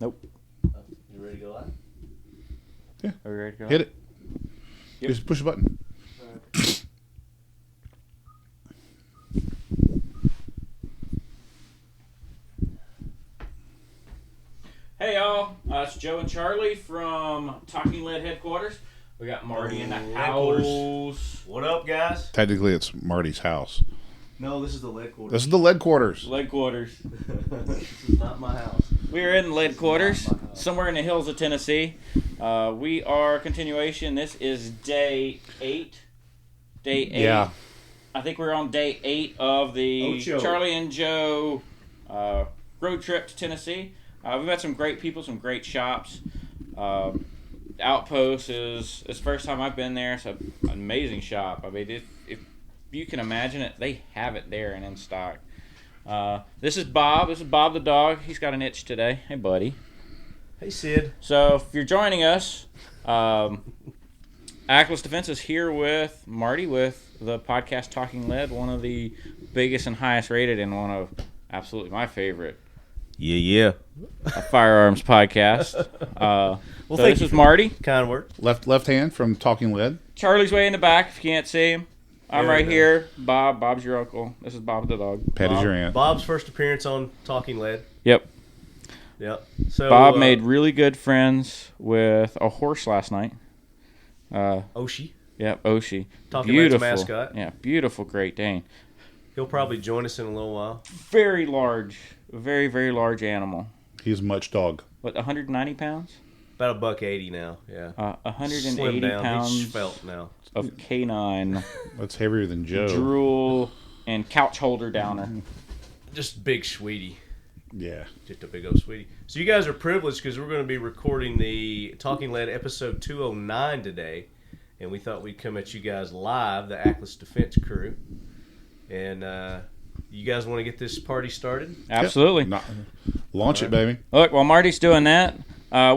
Nope. You ready to go live? Yeah. Are we ready to go? Hit it. Yep. Just push the button. Hey y'all, it's Joe and Charlie from Talking Lead headquarters. We got Marty in the house. What up, guys? Technically, it's Marty's house. No, this is the lead quarters. This is the lead quarters. Lead quarters. This is not my house. We are in the lead quarters, somewhere in the hills of Tennessee. We are continuation. This is day 8. Day 8. Yeah. I think we're on day 8 of the Ocho. Charlie and Joe road trip to Tennessee. We've had some great people, some great shops. Outpost is the first time I've been there. It's an amazing shop. I mean, if you can imagine it, they have it there and in stock. This is Bob. This is Bob the dog. He's got an itch today. Hey, buddy. Hey, Sid. So if you're joining us, Aklys Defense is here with Marty with the podcast Talking Lead, one of the biggest and highest rated and one of absolutely my favorite Yeah. firearms podcast. Well, So thank this you is for Marty. Kind word. Left hand from Talking Lead. Charlie's way in the back if you can't see him. I'm There right we go. here. Bob's your uncle. This is Bob the dog. Patty's your aunt. Bob's first appearance on Talking Lead. Yep. Yep. So Bob made really good friends with a horse last night. Oshie. Yep, Oshie. Talking Lead's Beautiful. mascot. Yeah, beautiful Great Dane. He'll probably join us in a little while. Very large. Very, very large animal. He's much dog. What, 190 pounds? About $180 now. Yeah. 180 Slim down. pounds He's svelte now. of canine That's heavier than Joe. drool and couch holder downer. Just big sweetie. Yeah. Just a big old sweetie. So you guys are privileged because we're going to be recording the Talking Lead episode 209 today. And we thought we'd come at you guys live, the Aklys Defense crew. And you guys want to get this party started? Absolutely. Launch it, baby. Look, while Marty's doing that,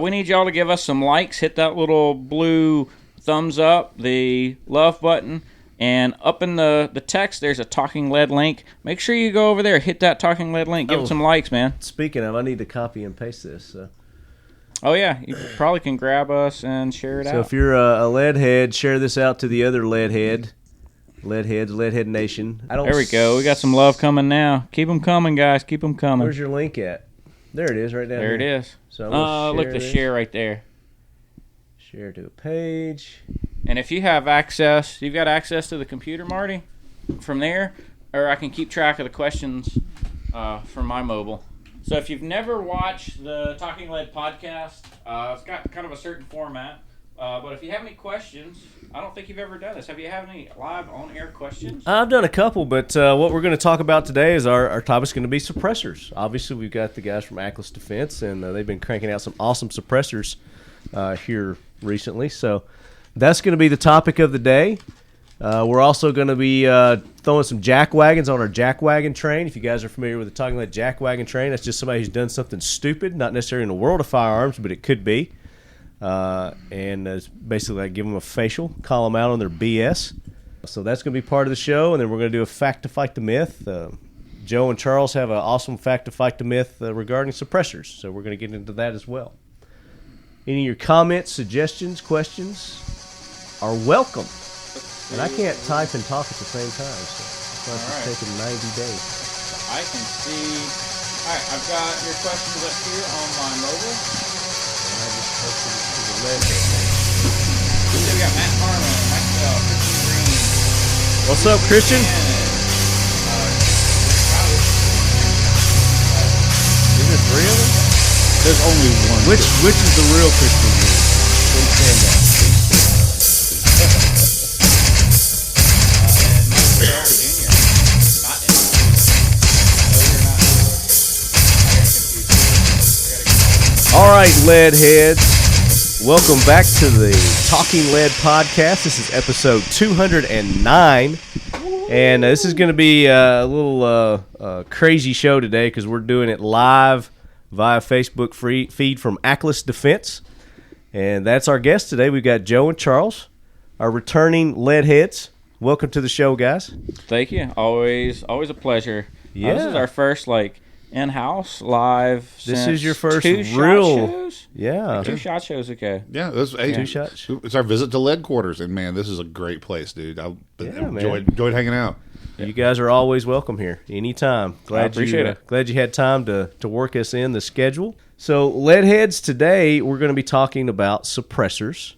we need y'all to give us some likes. Hit that little blue thumbs up, the love button, and up in the text, there's a Talking Lead link. Make sure you go over there, hit that Talking Lead link. Give it some likes, man. Speaking of, I need to copy and paste this. So Oh, yeah. You probably can grab us and share it out. if you're a lead head, share this out to the other lead head. Lead heads, Leadhead Nation. There we go. We got some love coming now. Keep them coming, guys. Keep them coming. Where's your link at? There it is, right down There it here. is. So I'm gonna Look, the this. share right there. Share to a page. And if you have access, you've got access to the computer, Marty, from there, or I can keep track of the questions from my mobile. So if you've never watched the Talking Lead podcast, it's got kind of a certain format. But if you have any questions, I don't think you've ever done this. Have you had any live on-air questions? I've done a couple, but what we're going to talk about today is our topic's going to be suppressors. Obviously, we've got the guys from Aklys Defense, and they've been cranking out some awesome suppressors here recently. So that's going to be the topic of the day. We're also going to be throwing some jackwagons on our Jackwagon Train. If you guys are familiar with the Talking Lead Jackwagon Train, that's just somebody who's done something stupid, not necessarily in the world of firearms, but it could be. And it's basically like give them a facial, call them out on their BS. So that's going to be part of the show, and then we're going to do a fact to fight the myth. Joe and Charles have an awesome fact to fight the myth regarding suppressors, so we're going to get into that as well. Any of your comments, suggestions, questions are welcome. And I can't type and talk at the same time, so it's taking 90 days. I can see. All right, I've got your questions up here on my mobile. I just posted it to the left. So we got Matt Harmon, Maxwell, Christian Green. What's up, Christian? Is there 3 of them? There's only one. Which is the real Christian Green? Please stand up. All right, lead heads, welcome back to the Talking Lead podcast. This is episode 209, and this is going to be a little crazy show today because we're doing it live via Facebook feed from Aklys Defense, and that's our guest today. We've got Joe and Charles, our returning lead heads. Welcome to the show, guys. Thank you. Always a pleasure. Yeah. This is our first in-house live. This since is your first two shot real, shows? yeah. 2 shot shows ago. Yeah, hey, 2 shots. It's our visit to lead quarters, and man, this is a great place, dude. I man. enjoyed hanging out. You guys are always welcome here, anytime. I appreciate it. Glad you had time to work us in the schedule. So, Leadheads, today we're going to be talking about suppressors,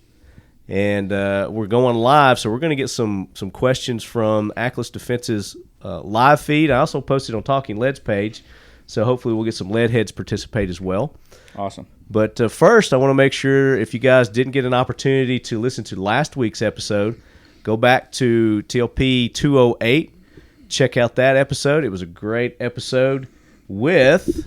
and we're going live, so we're going to get some questions from Aklys Defense's live feed. I also posted on Talking Lead's page, so hopefully we'll get some Leadheads participate as well. Awesome. But first, I want to make sure if you guys didn't get an opportunity to listen to last week's episode, go back to TLP 208. Check out that episode. It was a great episode with...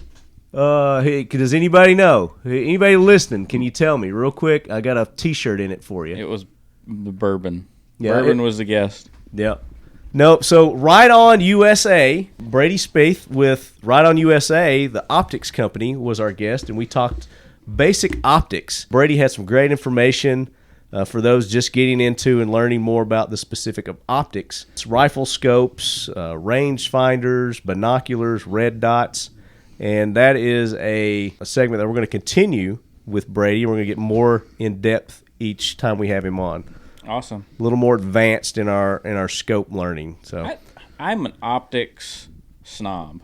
hey, does anybody know? Anybody listening, can you tell me real quick? I got a T-shirt in it for you. It was the Bourbon. Yeah, Bourbon was the guest. Yep. No, so Right On USA, Brady Spaeth with Right On USA, the optics company, was our guest, and we talked basic optics. Brady had some great information for those just getting into and learning more about the specific of optics. It's rifle scopes, range finders, binoculars, red dots, and that is a segment that we're going to continue with Brady. We're going to get more in-depth each time we have him on. Awesome. A little more advanced in our scope learning. So I'm an optics snob.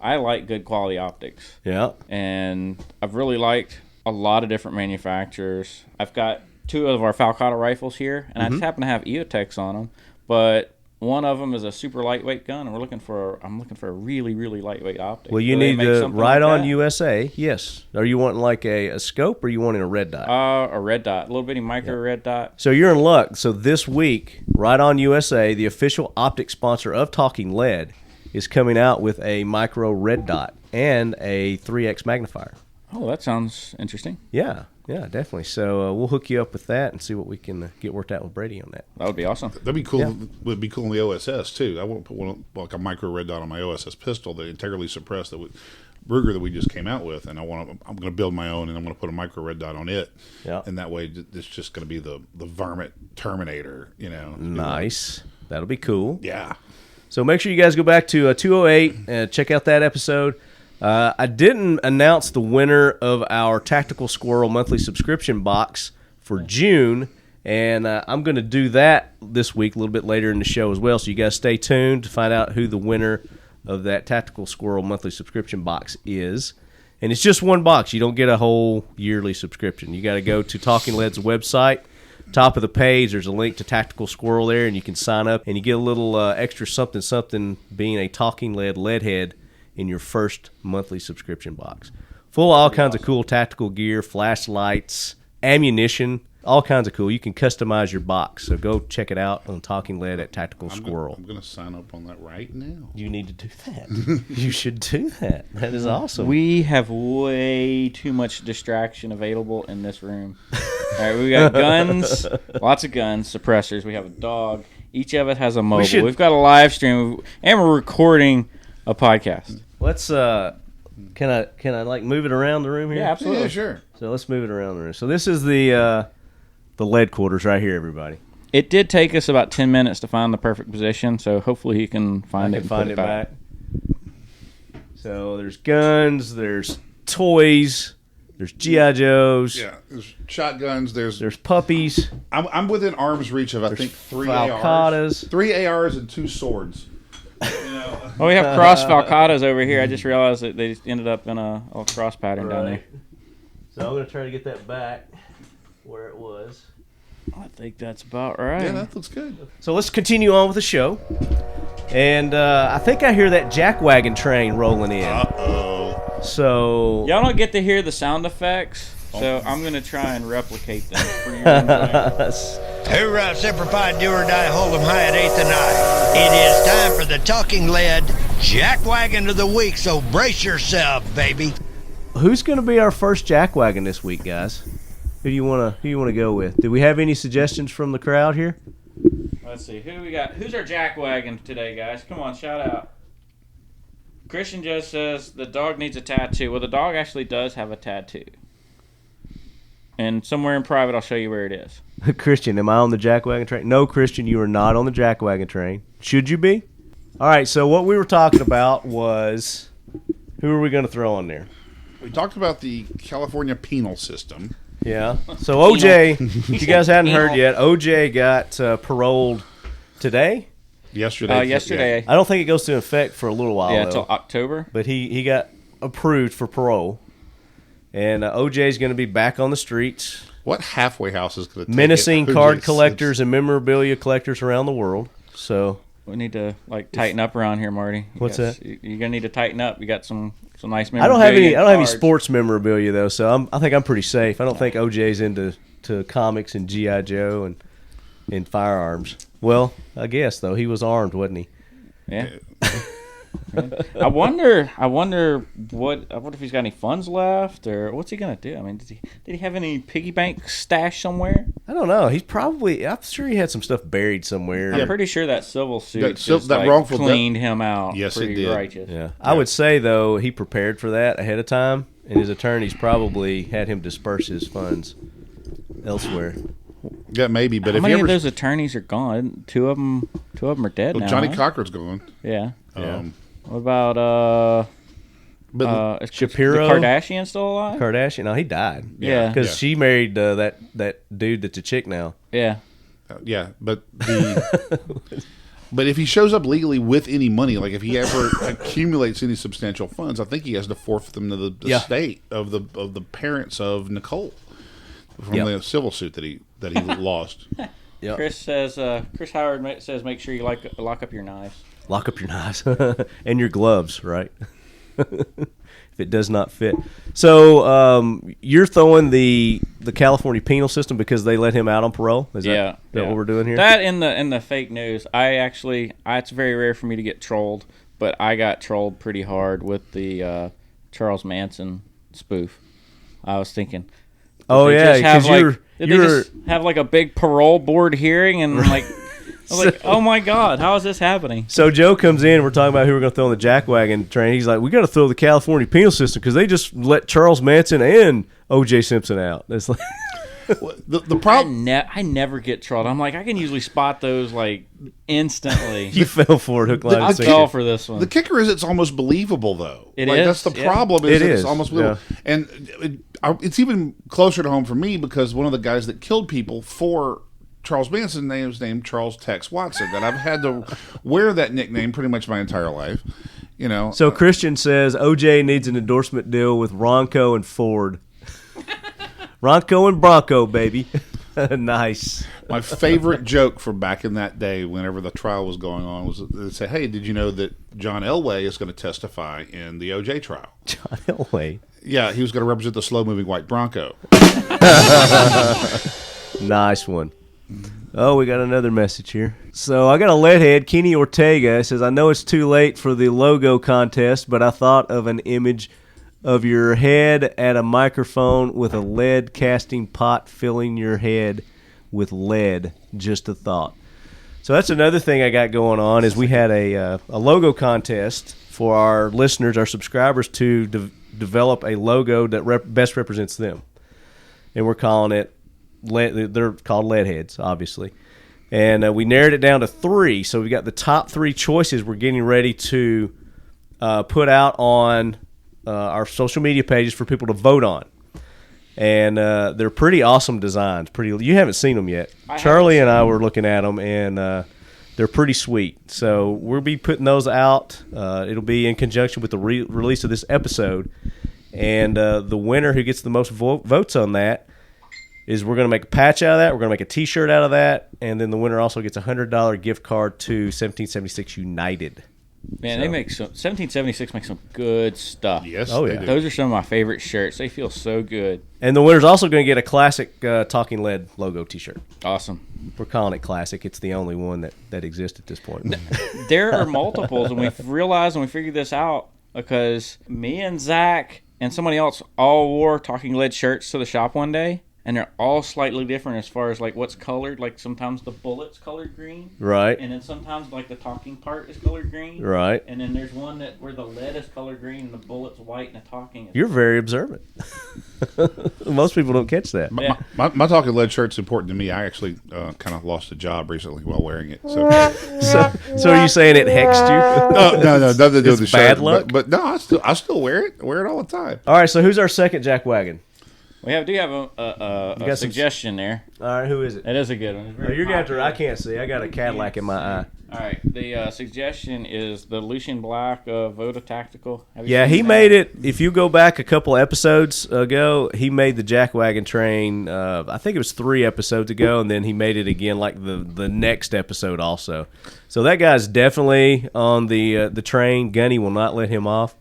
I like good quality optics. yeah, And I've really liked a lot of different manufacturers. I've got 2 of our Falcata rifles here, and I just happen to have EOTechs on them. But one of them is a super lightweight gun, and I'm looking for a really, really lightweight optic. well, you Do they need make to something Right like On that? USA. Yes. Are you wanting like a scope, or are you wanting a red dot? A red dot, a little bitty micro red dot. So you're in luck. So this week, Right On USA, the official optic sponsor of Talking Lead, is coming out with a micro red dot and a 3x magnifier. Oh, that sounds interesting. Yeah, definitely. So we'll hook you up with that and see what we can get worked out with Brady on that. That would be awesome. That'd be cool. Yeah. Would be cool in the OSS too. I want to put one like a micro red dot on my OSS pistol, the integrally suppressed Ruger that we just came out with, and I'm going to build my own, and I'm going to put a micro red dot on it. Yeah. And that way, it's just going to be the varmint Terminator. You know. Nice. That'll be cool. Yeah. So make sure you guys go back to 208 and check out that episode. I didn't announce the winner of our Tactical Squirrel monthly subscription box for June, and I'm going to do that this week a little bit later in the show as well, so you guys stay tuned to find out who the winner of that Tactical Squirrel monthly subscription box is. And it's just one box. You don't get a whole yearly subscription. You got to go to Talking Lead's website. Top of the page, there's a link to Tactical Squirrel there, and you can sign up, and you get a little extra something being a Talking Lead leadhead in your first monthly subscription box. Full of all kinds of cool tactical gear, flashlights, ammunition, all kinds of cool. You can customize your box. So go check it out on Talking Lead at Tactical Squirrel. I'm going to sign up on that right now. You need to do that. You should do that. That is awesome. We have way too much distraction available in this room. All right, we got guns, lots of guns, suppressors. We have a dog. Each of us has a mobile. We've got a live stream, and we're recording a podcast. Let's can I like move it around the room here? Yeah, absolutely. Yeah, sure. So let's move it around the room. So this is the lead quarters right here, everybody. It did take us about 10 minutes to find the perfect position, so hopefully he can find it and put it back. So there's guns, there's toys, there's G.I. Joes. Yeah, there's shotguns. There's puppies. I'm within arm's reach of I think 3 Falcatas. ARs, 3 ARs and 2 swords. Oh, we have cross Falcatas over here. I just realized that they ended up in a cross pattern down there. So I'm going to try to get that back where it was. I think that's about right. Yeah, that looks good. So let's continue on with the show. And I think I hear that Jackwagon Train rolling in. Uh-oh. So y'all don't get to hear the sound effects, so I'm going to try and replicate them for you. Hoorah, Semper Fi, do or die, hold 'em high at 8th and I. It is time for the Talking Lead Jackwagon of the Week, so brace yourself, baby. Who's going to be our first Jackwagon this week, guys? Who do you want to go with? Do we have any suggestions from the crowd here? Let's see. Who do we got? Who's our Jackwagon today, guys? Come on, shout out. Christian just says the dog needs a tattoo. Well, the dog actually does have a tattoo. And somewhere in private, I'll show you where it is. Christian, am I on the Jackwagon Train? No, Christian, you are not on the Jackwagon Train. Should you be? All right, so what we were talking about was Who are we going to throw on there? We talked about the California penal system. Yeah. So OJ, if you guys hadn't heard yet, OJ got paroled today. Yesterday. Yesterday. I don't think it goes into effect for a little while. Yeah, until October. But he got approved for parole, and OJ's going to be back on the streets. What halfway house is going to menacing card collectors and memorabilia collectors around the world? So we need to tighten up around here, Marty. What's that? You're gonna need to tighten up. You got some nice memorabilia. I don't have any cards. sports memorabilia though, so I think I'm pretty safe. I don't think OJ's into comics and GI Joe and firearms. Well, I guess though he was armed, wasn't he? Yeah. I wonder what if he's got any funds left, or what's he gonna do? I mean, did he have any piggy bank stash somewhere? I don't know. I'm sure he had some stuff buried somewhere. I'm pretty sure that civil suit that wrongful cleaned him out. Yes, pretty it did. Righteous. Yeah. I would say though he prepared for that ahead of time, and his attorneys probably had him disperse his funds elsewhere. Yeah, maybe. But how many of those attorneys are gone? Two of them are dead now. Johnny huh? Cochran's gone. Yeah. Yeah. What about is Shapiro? The Kardashian still alive? Kardashian? No, he died. Yeah. Because she married that dude that's a chick now. Yeah. Yeah, but but if he shows up legally with any money, like if he ever accumulates any substantial funds, I think he has to forfeit them to the state of the parents of Nicole from the civil suit that he lost. Yep. Chris Howard says make sure you lock up your knives. Lock up your knives and your gloves, right? If it does not fit. So you're throwing the California penal system because they let him out on parole? Is that what we're doing here? That in the fake news. It's very rare for me to get trolled, but I got trolled pretty hard with the Charles Manson spoof. I was thinking. Oh yeah, because they just have like a big parole board hearing and like. I was like, oh my God, how is this happening? So Joe comes in, we're talking about who we're going to throw on the Jackwagon train. He's like, we got to throw the California penal system because they just let Charles Manson and O.J. Simpson out. It's like the problem. I never get trolled. I'm like, I can usually spot those like instantly. You fell for it, hook, line, I fell for this one. The kicker is it's almost believable though. It is. That's the problem. It's almost believable, yeah. and it's even closer to home for me because one of the guys that killed people for Charles Manson was named Charles Tex Watson, and I've had to wear that nickname pretty much my entire life. You know. So Christian says OJ needs an endorsement deal with Ronco and Ford. Ronco and Bronco, baby. Nice. My favorite joke from back in that day, whenever the trial was going on, was they say, "Hey, did you know that John Elway is going to testify in the OJ trial?" John Elway. Yeah, he was going to represent the slow-moving white Bronco. Nice one. Oh, we got another message here. So I got a leadhead, Kenny Ortega, says, I know it's too late for the logo contest, but I thought of an image of your head at a microphone with a lead casting pot filling your head with lead. Just a thought. So that's another thing I got going on is we had a logo contest for our listeners, our subscribers, to develop a logo that best represents them. And we're calling it they're called lead heads, obviously. And we narrowed it down to 3. So we got the top 3 choices we're getting ready to put out on our social media pages for people to vote on. And they're pretty awesome designs. You haven't seen them yet. Charlie and I were looking at them, and they're pretty sweet. So we'll be putting those out. It'll be in conjunction with the release of this episode. And the winner who gets the most votes on that is we're going to make a patch out of that. We're going to make a T-shirt out of that. And then the winner also gets a $100 gift card to 1776 United. Man, 1776 makes some good stuff. Yes, oh yeah, those are some of my favorite shirts. They feel so good. And the winner's also going to get a classic Talking Lead logo T-shirt. Awesome. We're calling it classic. It's the only one that exists at this point. There are multiples, and we've realized when we figured this out because me and Zach and somebody else all wore Talking Lead shirts to the shop one day, and they're all slightly different as far as like what's colored. Like sometimes the bullet's colored green, right, and then sometimes like the talking part is colored green, right, and then there's one where the lead is colored green and the bullet's white and the talking is. You're very observant. Most people don't catch that. My talking lead shirt's important to me. I actually kind of lost a job recently while wearing it. So are you saying it hexed you? No, nothing to do with the bad shirt. luck? But no, I still wear it. I wear it all the time. All right, so who's our second jackwagon? We do have a suggestion there. All right, who is it? It is a good one. You're going to I can't see. I got a Cadillac in my eye. All right, the suggestion is the Lucian Black Voda Tactical. He made it. If you go back a couple episodes ago, he made the Jackwagon Train. I think it was 3 episodes ago, and then he made it again like the next episode also. So that guy's definitely on the train. Gunny will not let him off.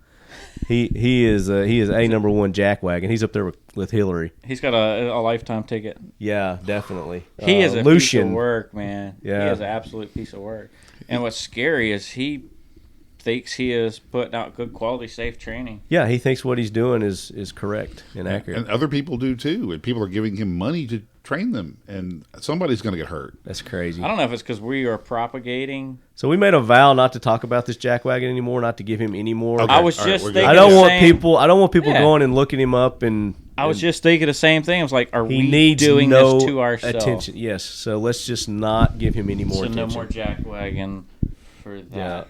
He is a number 1 jackwagon. He's up there with Hillary. He's got a lifetime ticket. Yeah, definitely. He is a Lucian. piece of work, man. Yeah. He is an absolute piece of work. And what's scary is he thinks he is putting out good quality, safe training. Yeah, he thinks what he's doing is correct and accurate. And other people do too. And people are giving him money to train them, and somebody's going to get hurt. That's crazy. I don't know if it's because we are propagating. So we made a vow not to talk about this jackwagon anymore, not to give him any more. Okay. I was just thinking. I don't want people going and looking him up and. I was just thinking the same thing. I was like, are we needs doing no this to ourselves? Attention. Yes. So let's just not give him any more attention. No more jackwagon for that.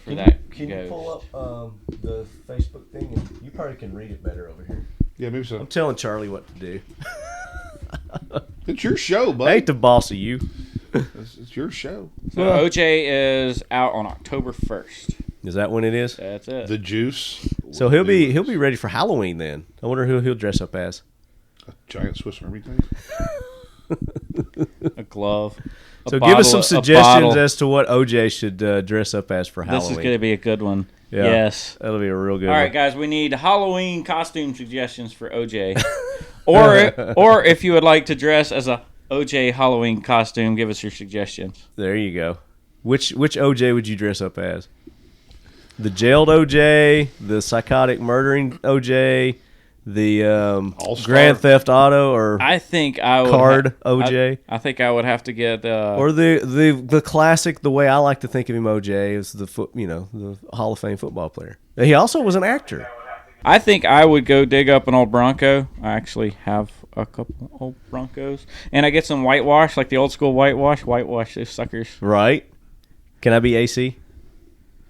Yeah. Can you pull up the Facebook thing? And you probably can read it better over here. Yeah, maybe so. I'm telling Charlie what to do. It's your show, bud. I ain't the boss of you. It's your show. So OJ is out on October 1st. Is that when it is? That's it. The juice. So he'll be ready for Halloween then. I wonder who he'll dress up as. A giant Swiss Army knife. A glove. So give us some suggestions as to what OJ should dress up as for Halloween. This is going to be a good one. Yeah, yes. That'll be a real good one. All right, guys, we need Halloween costume suggestions for OJ. or if you would like to dress as a OJ Halloween costume, give us your suggestions. There you go. Which OJ would you dress up as? The jailed OJ, the psychotic murdering OJ, the Grand Theft Auto, or I think I would card OJ. I think I would have to get or the classic. The way I like to think of him, OJ, is the Hall of Fame football player. He also was an actor. I think I would go dig up an old Bronco. I actually have a couple old Broncos, and I get some whitewash, like the old school whitewash those suckers. Right? Can I be AC?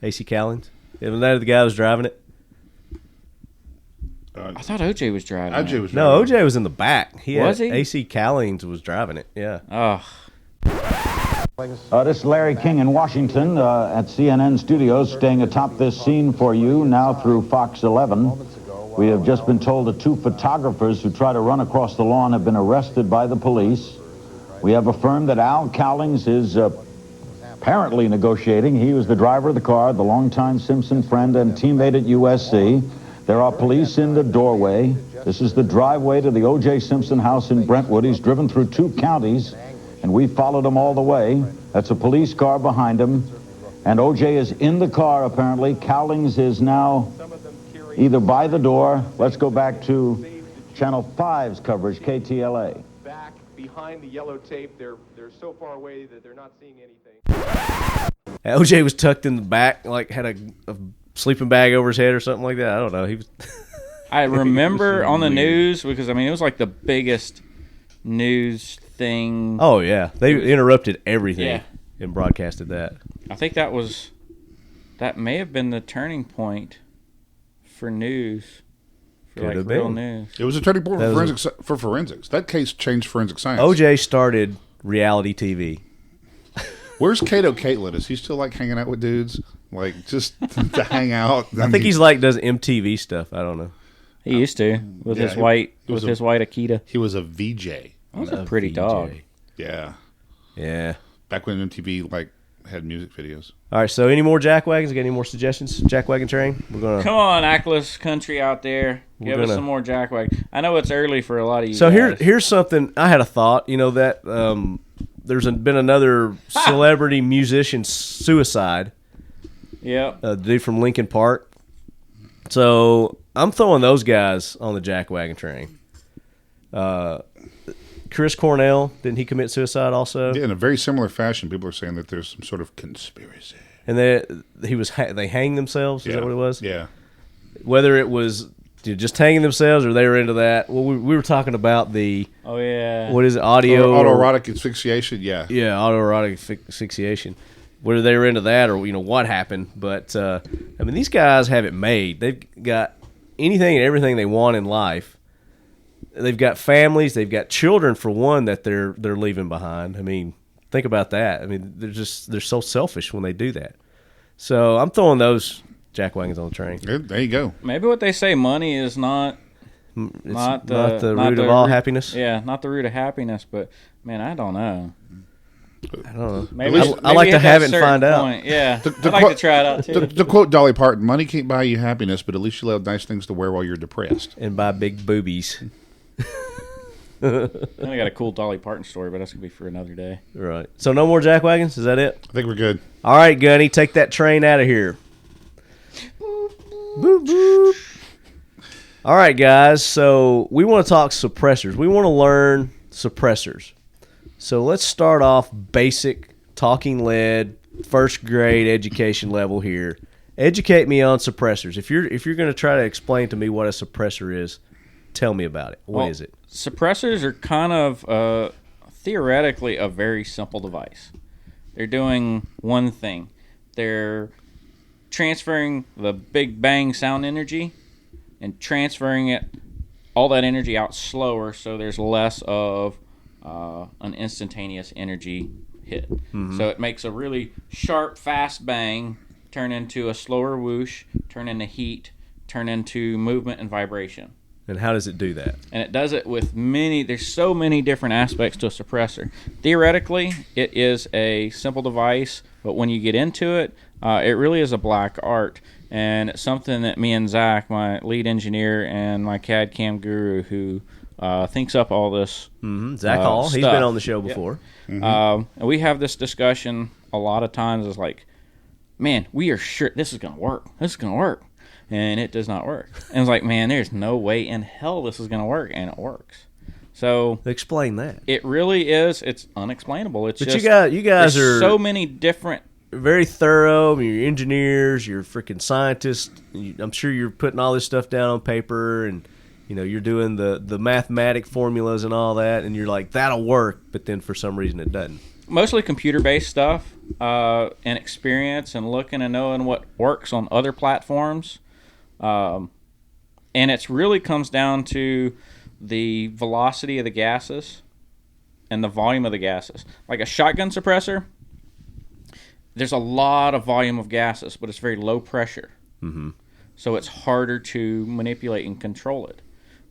AC Callins? Isn't that the guy who was driving it? I thought OJ was driving it. No, OJ was in the back. Was he? AC Callins was driving it, yeah. This is Larry King in Washington at CNN Studios, staying atop this scene for you now through Fox 11. We have just been told that 2 photographers who try to run across the lawn have been arrested by the police. We have affirmed that Al Cowlings is apparently negotiating. He was the driver of the car, the longtime Simpson friend and teammate at USC. There are police in the doorway. This is the driveway to the O.J. Simpson house in Brentwood. He's driven through 2 counties, and we followed him all the way. That's a police car behind him. And O.J. is in the car, apparently. Cowlings is now either by the door. Let's go back to Channel 5's coverage, KTLA. Back behind the yellow tape, they're so far away that they're not seeing anything. OJ was tucked in the back, like had a sleeping bag over his head or something like that. I don't know. He was. I remember on the news because it was like the biggest news thing. Oh yeah, they interrupted everything and broadcasted that. I think that may have been the turning point for news. For real news. It was a turning point for forensics. That case changed forensic science. OJ started reality TV. Where's Kato Caitlin? Is he still like hanging out with dudes? Like just to hang out? I think he's like does MTV stuff. I don't know. He used to with his white Akita. He was a VJ. That was a pretty dog. Yeah. Yeah. Back when MTV like had music videos. All right. So any more Jackwagons? Got any more suggestions? Jackwagon Train. We're gonna come on, Aklys country out there. Give us some more Jackwagon. I know it's early for a lot of you. So guys. here's something. I had a thought. You know that there's been another celebrity musician suicide. Yeah. The dude from Linkin Park. So I'm throwing those guys on the Jackwagon Train. Chris Cornell, didn't he commit suicide also? Yeah, in a very similar fashion. People are saying that there's some sort of conspiracy. And they hanged themselves. Is that what it was? Yeah. Whether it was just hanging themselves or they were into that. Well, we were talking about the. Oh yeah. What is it? Autoerotic asphyxiation. Yeah. Yeah, autoerotic asphyxiation. Whether they were into that or what happened, but I mean, these guys have it made. They've got anything and everything they want in life. They've got families. They've got children, for one, that they're leaving behind. I mean, think about that. I mean, they're so selfish when they do that. So I'm throwing those jackwagons on the train. There you go. Maybe what they say, money is not the root of all happiness. Yeah, not the root of happiness. But man, I don't know. I don't know. Maybe I like to have it and find out. Yeah, I'd like to try it out too. To quote Dolly Parton, money can't buy you happiness, but at least you'll have nice things to wear while you're depressed. And buy big boobies. I got a cool Dolly Parton story, but that's going to be for another day. Right. So no more jackwagons? Is that it? I think we're good. All right, Gunny, take that train out of here. Boop, boop. All right, guys. So we want to talk suppressors. We want to learn suppressors. So let's start off basic talking lead, first grade education level here. Educate me on suppressors. If you're going to try to explain to me what a suppressor is, tell me about it. What is it? Suppressors are kind of theoretically a very simple device. They're doing one thing. They're transferring the big bang sound energy and transferring all that energy out slower, so there's less of an instantaneous energy hit. Mm-hmm. So it makes a really sharp, fast bang turn into a slower whoosh, turn into heat, turn into movement and vibration. And how does it do that? And it does it with there's so many different aspects to a suppressor. Theoretically, it is a simple device, but when you get into it, it really is a black art. And it's something that me and Zach, my lead engineer and my CAD CAM guru, who thinks up all this. Mm-hmm. Zach Hall, stuff. He's been on the show before. Yep. Mm-hmm. And we have this discussion a lot of times. It's like, man, we are sure this is going to work. This is going to work. And it does not work. And it's like, man, there's no way in hell this is going to work. And it works. So explain that. It really is. It's unexplainable. It's but just, you guys are so many different. Very thorough. I mean, you're engineers. You're freaking scientists. I'm sure you're putting all this stuff down on paper, and you're doing the mathematic formulas and all that. And you're like, that'll work, but then for some reason it doesn't. Mostly computer-based stuff and experience and looking and knowing what works on other platforms. And it really comes down to the velocity of the gases and the volume of the gases. Like a shotgun suppressor, there's a lot of volume of gases, but it's very low pressure. Mm-hmm. So it's harder to manipulate and control it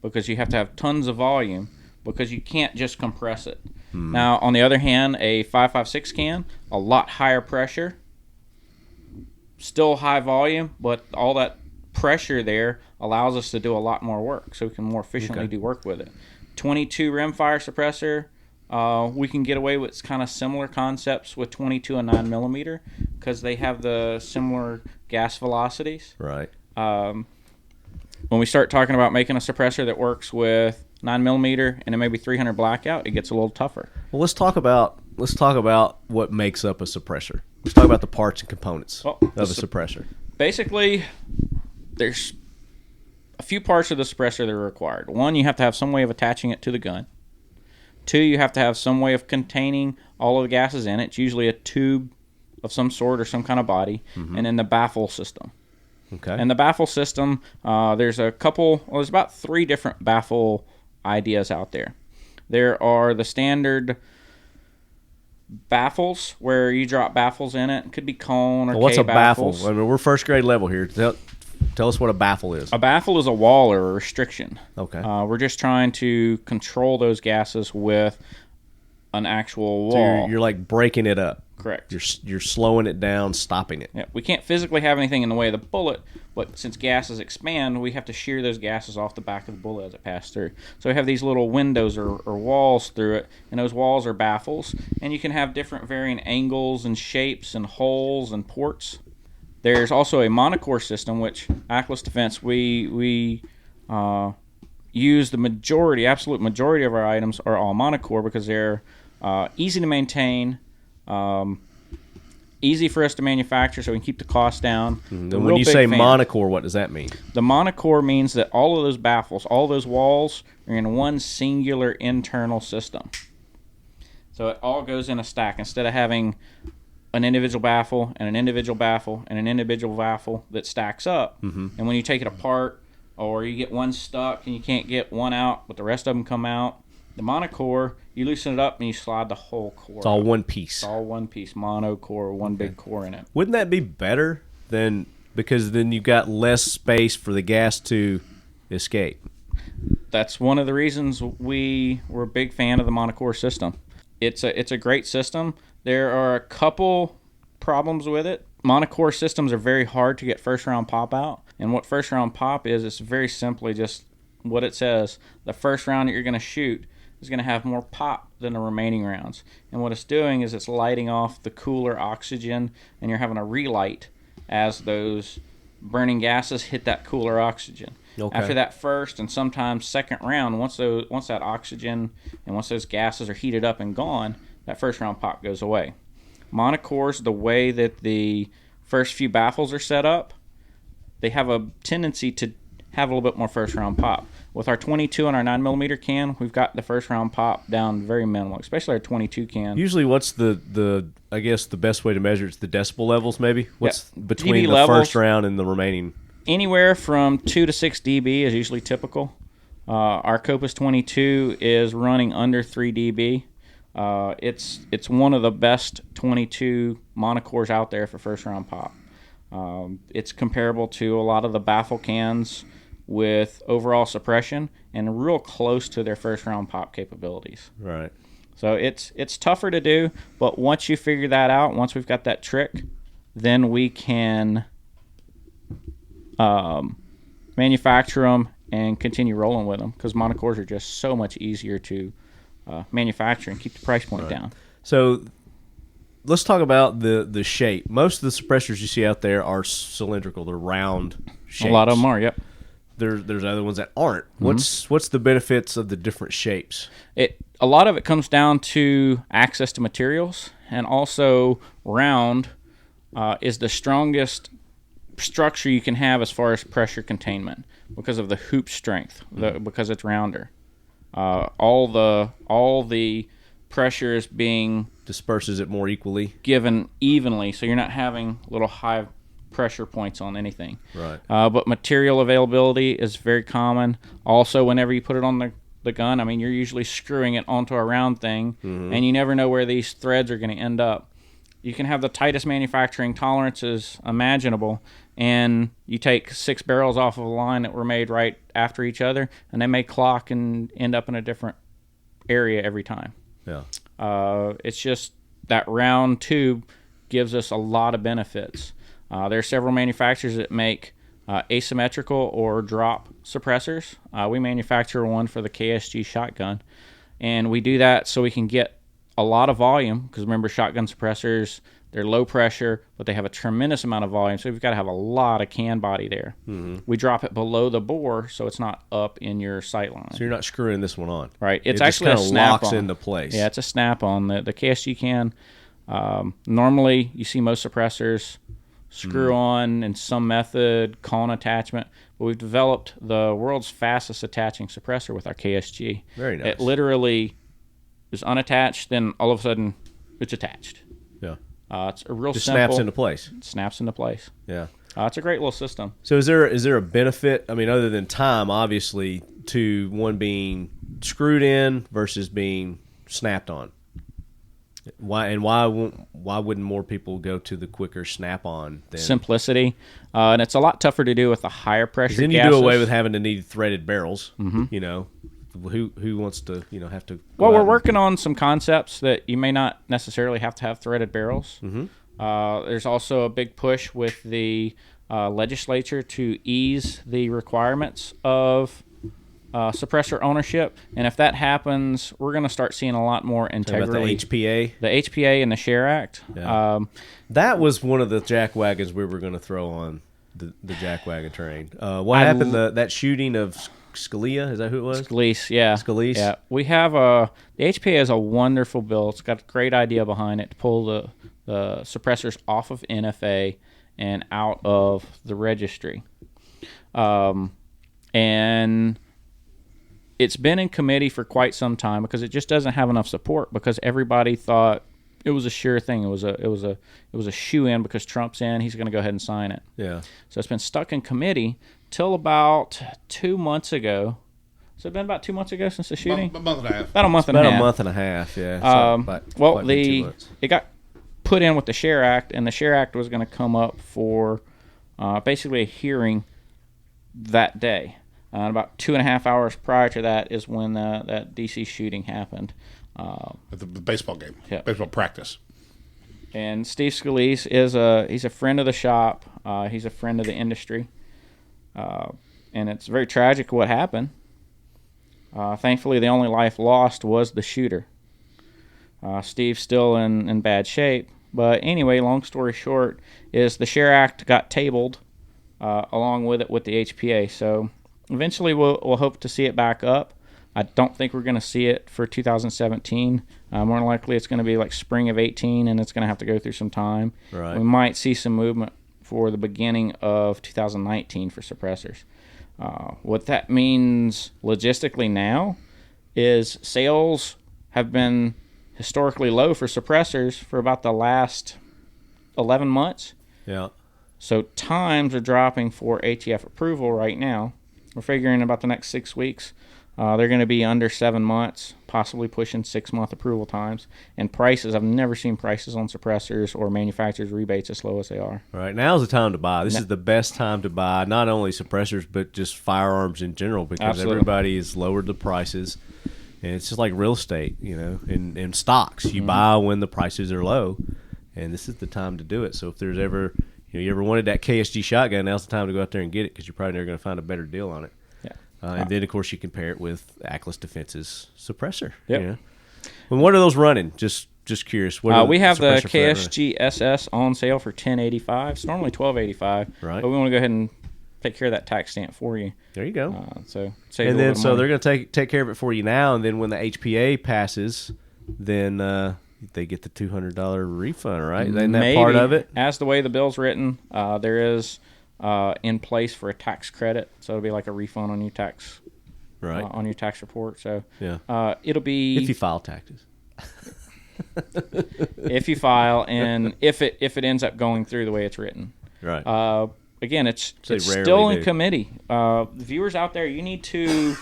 because you have to have tons of volume because you can't just compress it. Mm-hmm. Now, on the other hand, a 5.56 can, a lot higher pressure, still high volume, but all that pressure there allows us to do a lot more work, so we can more efficiently do work with it. 22 rimfire suppressor, we can get away with kind of similar concepts with 22 and 9mm because they have the similar gas velocities. Right. When we start talking about making a suppressor that works with 9mm and then maybe 300 blackout, it gets a little tougher. Well, let's talk about what makes up a suppressor. Let's talk about the parts and components of a suppressor. Basically, there's a few parts of the suppressor that are required. One, you have to have some way of attaching it to the gun. Two, you have to have some way of containing all of the gases in it. It's usually a tube of some sort or some kind of body. Mm-hmm. And then the baffle system. Okay. And the baffle system, there's about 3 different baffle ideas out there. There are the standard baffles where you drop baffles in it. It could be cone or what's a K-baffles. baffle? I mean, we're first grade level here. Tell us what a baffle is. A baffle is a wall or a restriction. Okay. We're just trying to control those gases with an actual wall. So you're like breaking it up. Correct. You're slowing it down, stopping it. Yeah. We can't physically have anything in the way of the bullet, but since gases expand, we have to shear those gases off the back of the bullet as it passes through. So we have these little windows or walls through it, and those walls are baffles. And you can have different varying angles and shapes and holes and ports. There's also a monocore system, which Aklys Defense, we use the absolute majority of our items are all monocore because they're easy to maintain, easy for us to manufacture, so we can keep the cost down. And when you say monocore, what does that mean? The monocore means that all of those baffles, all those walls, are in one singular internal system. So it all goes in a stack instead of having an individual baffle and an individual baffle and an individual baffle that stacks up. And when you take it apart, or you get one stuck and you can't get one out, but the rest of them come out, the monocore, you loosen it up and you slide the whole core. It's all one piece. It's all one piece, monocore, one big core in it. Wouldn't that be better than, because then you've got less space for the gas to escape? That's one of the reasons we were a big fan of the monocore system. It's a great system. There are a couple problems with it. Monocore systems are very hard to get first round pop out. And what first round pop is, it's very simply just what it says. The first round that you're going to shoot is going to have more pop than the remaining rounds. And what it's doing is it's lighting off the cooler oxygen, and you're having a relight as those burning gases hit that cooler oxygen. Okay. After that first and sometimes second round, once that oxygen and once those gases are heated up and gone, that first round pop goes away. Monocores, the way that the first few baffles are set up, they have a tendency to have a little bit more first round pop. With our 22 and our 9mm can, we've got the first round pop down very minimal, especially our 22 can. Usually what's the I guess the best way to measure it's the decibel levels maybe? What's between dB the levels, first round and the remaining? Anywhere from 2 to 6 dB is usually typical. Our Copus 22 is running under 3 dB. It's one of the best 22 monocores out there for first round pop. It's comparable to a lot of the baffle cans with overall suppression and real close to their first round pop capabilities. Right. So it's tougher to do, but once you figure that out, once we've got that trick, then we can manufacture them and continue rolling with them, because monocores are just so much easier to manufacture and keep the price point down. So let's talk about the shape. Most of the suppressors you see out there are cylindrical. They're round shapes. A lot of them are, yep. There's other ones that aren't. What's the benefits of the different shapes? A lot of it comes down to access to materials, and also round is the strongest structure you can have as far as pressure containment because of the hoop strength, because it's rounder. All the pressure is being disperses it more equally, given evenly, so you're not having little high pressure points on anything. Right. But material availability is very common. Also, whenever you put it on the gun, I mean, you're usually screwing it onto a round thing, and you never know where these threads are going to end up. You can have the tightest manufacturing tolerances imaginable, and you take 6 barrels off of a line that were made right after each other, and they may clock and end up in a different area every time. Yeah. It's just that round tube gives us a lot of benefits. There are several manufacturers that make asymmetrical or drop suppressors. We manufacture one for the KSG shotgun, and we do that so we can get a lot of volume, because remember, shotgun suppressors, they're low pressure, but they have a tremendous amount of volume, so we've got to have a lot of can body there. We drop it below the bore so it's not up in your sight line. So you're not screwing this one on. Right. It's it actually a snap-on. locks into place. Yeah, it's a snap-on. The KSG can, normally you see most suppressors screw on in some method, cone attachment, but we've developed the world's fastest attaching suppressor with our KSG. Very nice. It literally is unattached, then all of a sudden it's attached. Yeah. It's a real Just simple. snaps into place. Snaps into place. Yeah. It's a great little system. So is there a benefit, I mean, other than time, obviously, to one being screwed in versus being snapped on? Why wouldn't more people go to the quicker snap-on than simplicity? And it's a lot tougher to do with the higher pressure then you gases. do away with having to need threaded barrels. You know, who wants to have to? Well, we're working on some concepts that you may not necessarily have to have threaded barrels. There's also a big push with the legislature to ease the requirements of suppressor ownership, and if that happens, we're going to start seeing a lot more integrity. The HPA? The HPA and the Share Act. Yeah. That was one of the Jackwagons we were going to throw on the Jackwagon train. What happened? That shooting of Scalia. Is that who it was? Aklys, yeah. Aklys. Yeah. We have the HPA has a wonderful bill. It's got a great idea behind it to pull the suppressors off of NFA and out of the registry. And it's been in committee for quite some time because it just doesn't have enough support because everybody thought it was a sure thing. It was a shoe-in because Trump's in. He's going to go ahead and sign it. Yeah. So it's been stuck in committee till about 2 months ago. So it's been about 2 months ago since the shooting? A month and a half. About a month and a half. About a month and a half, yeah. Well, it got put in with the Share Act, and the Share Act was going to come up for basically a hearing that day. About 2.5 hours prior to that is when that D.C. shooting happened. At the baseball game, yeah. Baseball practice. And Steve Scalise he's a friend of the shop. He's a friend of the industry. And it's very tragic what happened. Thankfully, the only life lost was the shooter. Steve's still in bad shape. But anyway, long story short, is the Share Act got tabled along with it with the HPA. So eventually we'll hope to see it back up. I don't think we're going to see it for 2017. More than likely it's going to be like spring of 18, and it's going to have to go through some time. Right. We might see some movement for the beginning of 2019 for suppressors. What that means logistically now is sales have been historically low for suppressors for about the last 11 months. Yeah. So times are dropping for ATF approval right now. We're figuring about the next 6 weeks. They're going to be under 7 months, possibly pushing 6-month approval times. And prices, I've never seen prices on suppressors or manufacturers' rebates as low as they are. Right. Now's the time to buy. This is the best time to buy not only suppressors but just firearms in general because Absolutely. Everybody has lowered the prices. And it's just like real estate, in stocks. You buy when the prices are low, and this is the time to do it. So if there's ever, you ever wanted that KSG shotgun, now's the time to go out there and get it because you're probably never going to find a better deal on it. And then, of course, you compare it with Aklys Defense's suppressor. Yep. And what are those running? Just curious. What we have the KSG SS on sale for $10.85. It's normally $12.85. Right. But we want to go ahead and take care of that tax stamp for you. There you go. So they're going to take care of it for you now, and then when the HPA passes, then they get the $200 refund, right? Isn't that Maybe. part of it? As the way the bill's written, there is in place for a tax credit, so it'll be like a refund on your tax, right? On your tax report. So yeah, it'll be if you file taxes. If you file, and if it ends up going through the way it's written, right? Again, it's still in committee. The viewers out there, you need to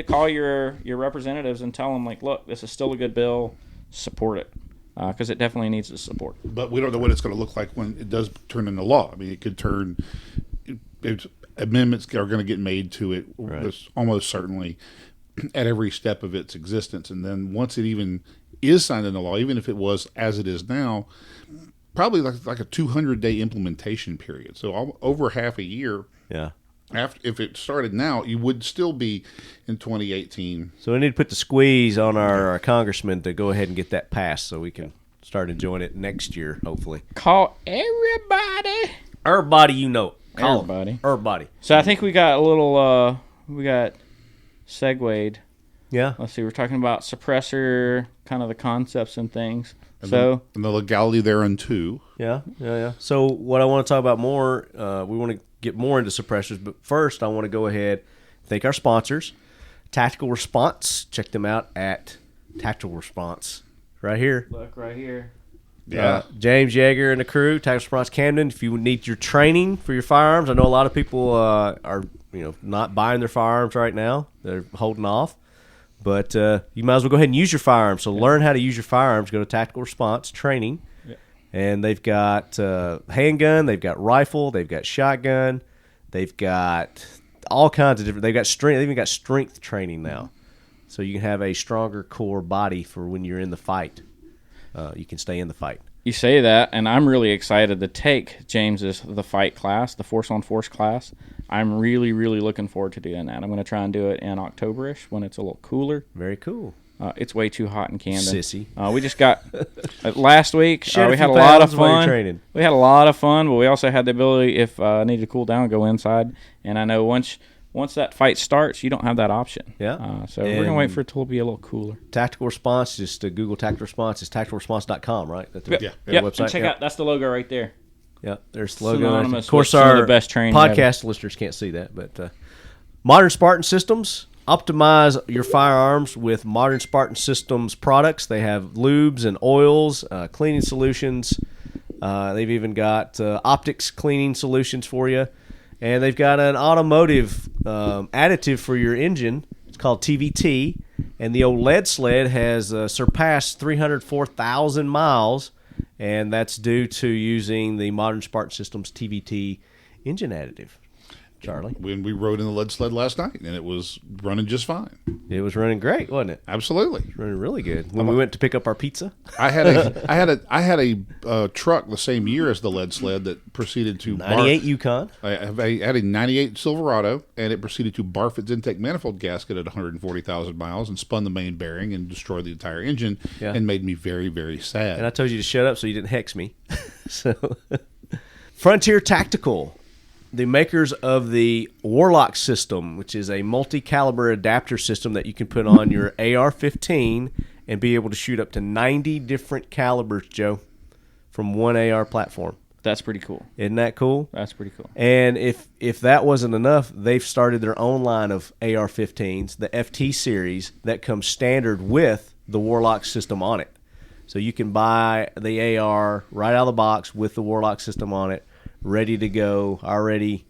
call your representatives and tell them, like, look, this is still a good bill. Support it. Because it definitely needs the support. But we don't know what it's going to look like when it does turn into law. I mean, it could turn. Amendments are going to get made to it, right, almost certainly at every step of its existence. And then once it even is signed into law, even if it was as it is now, probably like a 200-day implementation period. So over half a year. Yeah. If it started now, you would still be in 2018. So we need to put the squeeze on our congressman to go ahead and get that passed so we can start enjoying it next year, hopefully. Call everybody. Everybody you know. Call everybody. Everybody. So I think we got a little, we got segued. Yeah. Let's see, we're talking about suppressor, kind of the concepts and things. And the legality thereunto. Yeah. So what I want to talk about more, we want to get more into suppressors, but first I want to go ahead and thank our sponsors, Tactical Response. Check them out at Tactical Response right here. Look right here. Yeah. James Yeager and the crew, Tactical Response Camden. If you need your training for your firearms, I know a lot of people are not buying their firearms right now. They're holding off. But you might as well go ahead and use your firearms. So learn how to use your firearms. Go to Tactical Response Training. And they've got handgun, they've got rifle, they've got shotgun, they've got all kinds of different. They've got strength. They've even got strength training now, so you can have a stronger core body for when you're in the fight. You can stay in the fight. You say that, and I'm really excited to take James's the fight class, the force on force class. I'm really, really looking forward to doing that. I'm going to try and do it in October-ish when it's a little cooler. Very cool. It's way too hot in Camden. Sissy. We just got last week. We had a lot of fun. We had a lot of fun, but we also had the ability, if needed to cool down, go inside. And I know once once that fight starts, you don't have that option. Yeah. So we're going to wait for it to be a little cooler. Tactical response, just Google tactical response. It's tacticalresponse.com, right? That's Yep. their website. And check out, that's the logo right there. Yeah, there's the logo. Synonymous Of course, with some of our the best training podcast listeners can't see that, but Modern Spartan Systems. Optimize your firearms with Modern Spartan Systems products. They have lubes and oils, cleaning solutions. They've even got optics cleaning solutions for you. And they've got an automotive additive for your engine. It's called TVT. And the old lead sled has surpassed 304,000 miles. And that's due to using the Modern Spartan Systems TVT engine additive. Charlie? When we rode in the lead sled last night, and it was running just fine. It was running great, wasn't it? Absolutely. It was running really good. When we went to pick up our pizza. I had a truck the same year as the lead sled that proceeded to 98 Yukon. I had a 98 Silverado, and it proceeded to barf its intake manifold gasket at 140,000 miles and spun the main bearing and destroyed the entire engine and made me very, very sad. And I told you to shut up so you didn't hex me. So, Frontier Tactical, the makers of the Warlock system, which is a multi-caliber adapter system that you can put on your AR-15 and be able to shoot up to 90 different calibers, Joe, from one AR platform. That's pretty cool. Isn't that cool? That's pretty cool. And if that wasn't enough, they've started their own line of AR-15s, the FT series, that comes standard with the Warlock system on it. So you can buy the AR right out of the box with the Warlock system on it, ready to go, already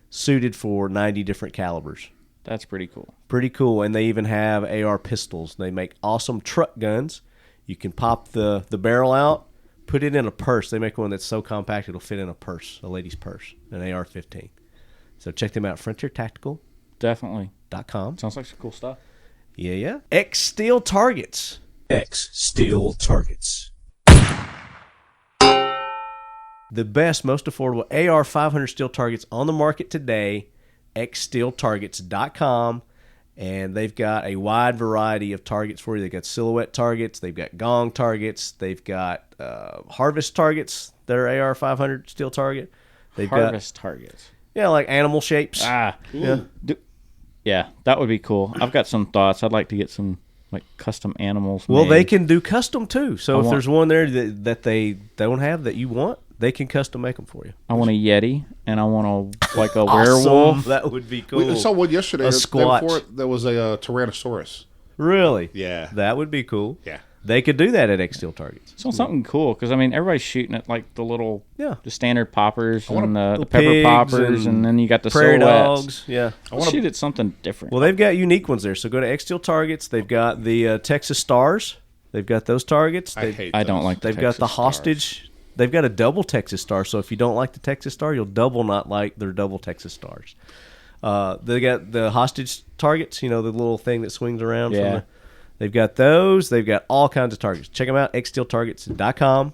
suited for 90 different calibers. That's pretty cool. Pretty cool. And they even have AR pistols. They make awesome truck guns. You can pop the barrel out, put it in a purse. They make one that's so compact it'll fit in a purse, a lady's purse, an AR-15. So check them out, frontiertactical.com. Definitely. Sounds like some cool stuff. Yeah. X Steel Targets. X Steel Targets. The best, most affordable AR-500 steel targets on the market today, xsteeltargets.com, and they've got a wide variety of targets for you. They've got silhouette targets, they've got gong targets, they've got harvest targets that are AR-500 steel target. They've harvest targets. Yeah, like animal shapes. Yeah, that would be cool. I've got some thoughts. I'd like to get some like custom animals. Well, made. they can do custom too. So if there's one there that they don't have that you want, they can custom make them for you. I want a Yeti, and I want a awesome. werewolf. That would be cool. We saw one yesterday. A Squatch. There was a Tyrannosaurus. Really? Yeah. That would be cool. Yeah. They could do that at X Steel Targets. So something cool, because I mean everybody's shooting at like the little, the standard poppers and the pepper pigs poppers, and then you got the prairie silhouettes. dogs. Yeah. I want to shoot at something different. Well, they've got unique ones there. So go to X Steel Targets. They've got the Texas Stars. They've got those targets. I don't like. They've got the hostage. They've got a double Texas Star. So if you don't like the Texas Star, you'll double not like their double Texas Stars. They got the hostage targets. The little thing that swings around. Yeah. They've got those. They've got all kinds of targets. Check them out, xsteeltargets.com.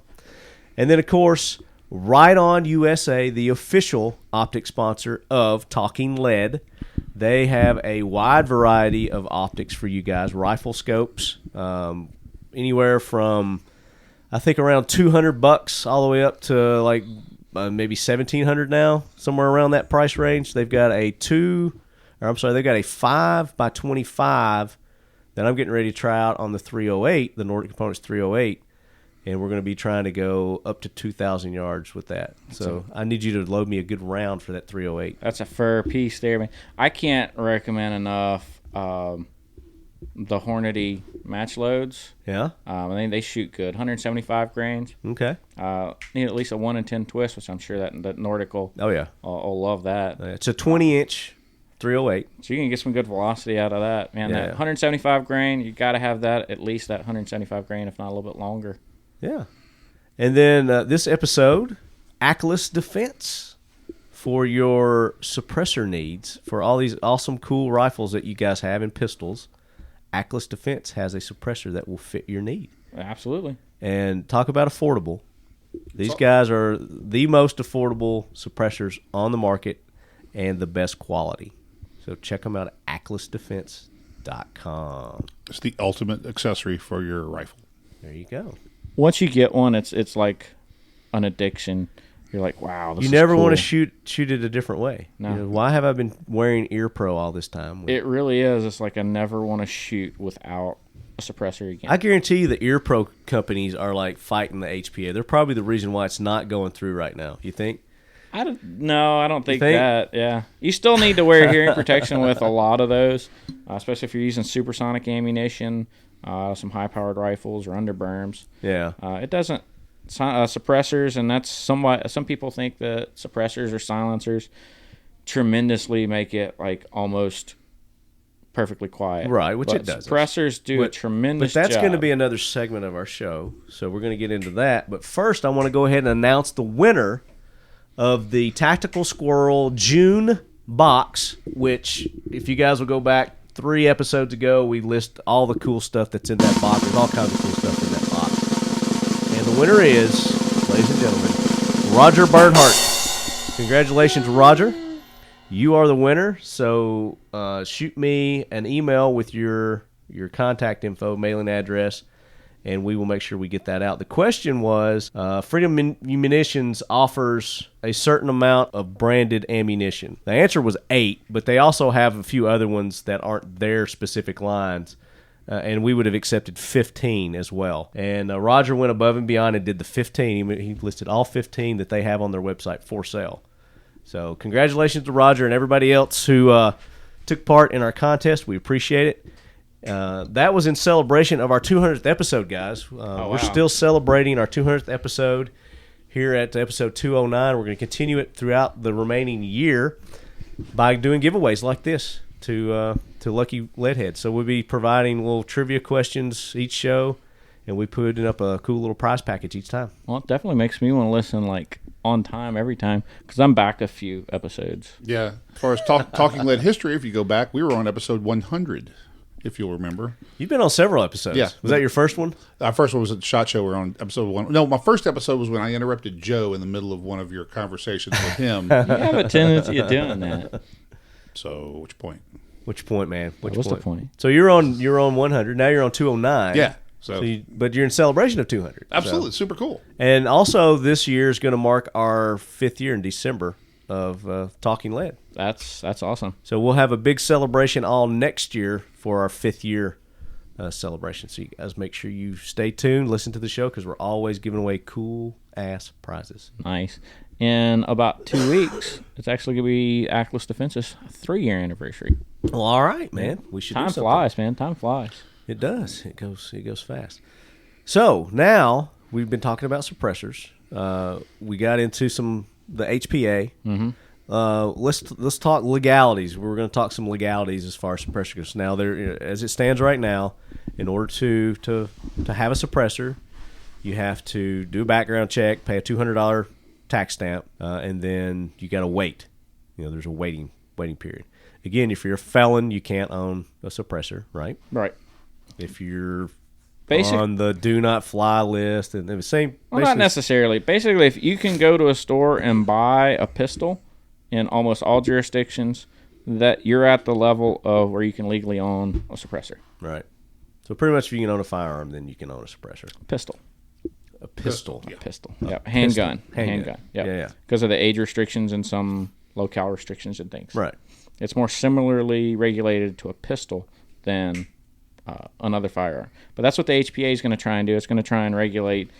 And then, of course, Right On USA, the official optic sponsor of Talking Lead. They have a wide variety of optics for you guys, rifle scopes, anywhere from, I think, around $200 all the way up to like maybe $1,700 now, somewhere around that price range. They've got a 5x25 that I'm getting ready to try out on the 308, the Nordic Components 308, and we're going to be trying to go up to 2,000 yards with that. So I need you to load me a good round for that 308. That's a fur piece there, man. I can't recommend enough the Hornady match loads. Yeah? I think they shoot good. 175 grains. Okay. Need at least a 1 in 10 twist, which I'm sure that Nordic will love that. It's a 20-inch 308. So you can get some good velocity out of that, man. That 175 grain, you got to have that, at least that 175 grain, if not a little bit longer. Yeah. And then this episode, Aklys Defense, for your suppressor needs, for all these awesome, cool rifles that you guys have and pistols. Aklys Defense has a suppressor that will fit your need. Absolutely. And talk about affordable. These guys are the most affordable suppressors on the market and the best quality. So check them out at aklysdefense.com. It's the ultimate accessory for your rifle. There you go. Once you get one, it's like an addiction. you're like, wow, this you is never cool. want to shoot it a different way. No. You know, why have I been wearing ear pro all this time? It really is. It's like I never want to shoot without a suppressor again. I guarantee you the ear pro companies are like fighting the HPA. They're probably the reason why it's not going through right now. You think? I don't think that. Yeah, you still need to wear hearing protection with a lot of those, especially if you're using supersonic ammunition, some high-powered rifles or underberms. Yeah, it doesn't suppressors, and that's somewhat. Some people think that suppressors or silencers tremendously make it like almost perfectly quiet. Right, which but it does. Suppressors do a tremendous job. But that's going to be another segment of our show, so we're going to get into that. But first, I want to go ahead and announce the winner of the Tactical Squirrel June box, which, if you guys will go back 3 episodes ago, we list all the cool stuff that's in that box. There's all kinds of cool stuff in that box. And the winner is, ladies and gentlemen, Roger Bernhardt. Congratulations, Roger. You are the winner, so shoot me an email with your contact info, mailing address, and we will make sure we get that out. The question was, Freedom Munitions offers a certain amount of branded ammunition. The answer was 8, but they also have a few other ones that aren't their specific lines, and we would have accepted 15 as well. And Roger went above and beyond and did the 15. He listed all 15 that they have on their website for sale. So congratulations to Roger and everybody else who took part in our contest. We appreciate it. That was in celebration of our 200th episode, guys. Wow. We're still celebrating our 200th episode here at episode 209. We're going to continue it throughout the remaining year by doing giveaways like this to lucky leadheads. So we'll be providing little trivia questions each show, and we putting up a cool little prize package each time. Well, it definitely makes me want to listen like on time every time because I'm back a few episodes. Yeah. As far as Talking Lead history, if you go back, we were on episode 100. If you'll remember. You've been on several episodes. Yeah. Was that your first one? Our first one was at the SHOT Show. We were on episode 1. No, my first episode was when I interrupted Joe in the middle of one of your conversations with him. You have a tendency of doing that. So, which point? Which point, man? What's the point? So you're on 100. Now you're on 209. Yeah. But you're in celebration of 200. Absolutely. Super cool. And also this year is going to mark our 5th year in December of Talking Lead. That's awesome. So we'll have a big celebration all next year for our 5th year celebration. So you guys make sure you stay tuned, listen to the show, because we're always giving away cool-ass prizes. Nice. In about 2 weeks, it's actually going to be Aklys Defense's 3-year anniversary. Well, all right, man. We should. Time flies, man. Time flies. It does. It goes fast. So now we've been talking about suppressors. We got into the HPA. Mm-hmm. Let's talk legalities. We're going to talk some legalities as far as suppressor goes. Now, there, as it stands right now, in order to have a suppressor, you have to do a background check, pay a $200 tax stamp, and then you got to wait. There's a waiting period. Again, if you're a felon, you can't own a suppressor, right? Right. If you're on the do not fly list, and the same. Well, not necessarily. Basically, if you can go to a store and buy a pistol in almost all jurisdictions, that you're at the level of where you can legally own a suppressor. Right. So pretty much if you can own a firearm, then you can own a suppressor. Pistol. A pistol. Yeah. Pistol. Yeah. Handgun. Handgun. Yep. Yeah. Because of the age restrictions and some locale restrictions and things. Right. It's more similarly regulated to a pistol than another firearm. But that's what the HPA is going to try and do. It's going to try and regulate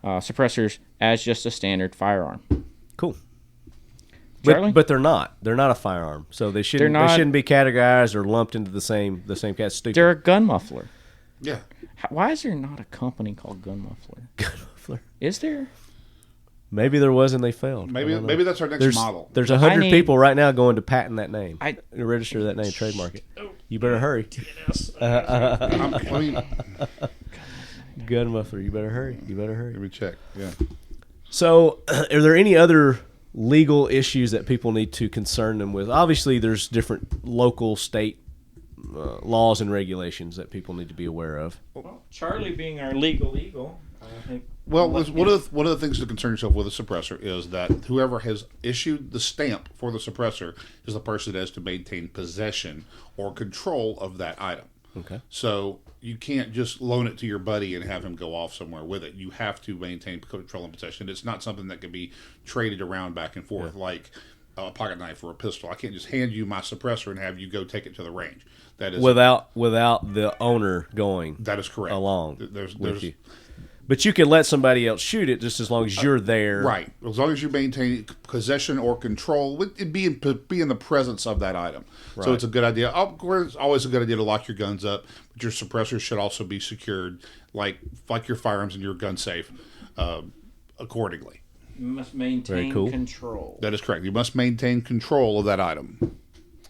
suppressors as just a standard firearm. Cool. Charlie? But they're not. They're not a firearm. So they shouldn't be categorized or lumped into the same cat. Stupid. They're a gun muffler. Yeah. Why is there not a company called Gun Muffler? Gun Muffler. Is there? Maybe there was and they failed. Maybe that's our next model. There's 100 people right now going to patent that name. Register that name, trademark it. You better hurry. Gun Muffler. You better hurry. Let me check. Yeah. So, are there any other legal issues that people need to concern them with? Obviously, there's different local, state laws and regulations that people need to be aware of. Well, Charlie being our legal eagle, I think. Well, one of the things to concern yourself with a suppressor is that whoever has issued the stamp for the suppressor is the person that has to maintain possession or control of that item. Okay. So You can't just loan it to your buddy and have him go off somewhere with it. You have to maintain control and possession. It's not something that can be traded around back and forth like a pocket knife or a pistol. I can't just hand you my suppressor and have you go take it to the range. That is without the owner going. That is correct. Along there's you. But you can let somebody else shoot it just as long as you're there. Right. As long as you maintain possession or control, be in the presence of that item. Right. So it's a good idea. Of course, it's always a good idea to lock your guns up, but your suppressors should also be secured, like your firearms in your gun safe, accordingly. You must maintain control. That is correct. You must maintain control of that item.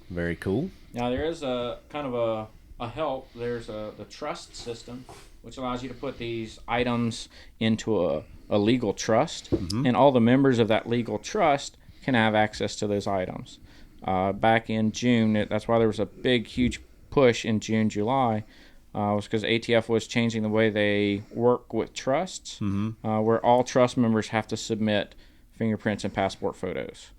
Very cool. Now, there is a kind of a help. There's the trust system, which allows you to put these items into a legal trust, and all the members of that legal trust can have access to those items. Back in June, that's why there was a big, huge push in June, July, was because ATF was changing the way they work with trusts, where all trust members have to submit fingerprints and passport photos.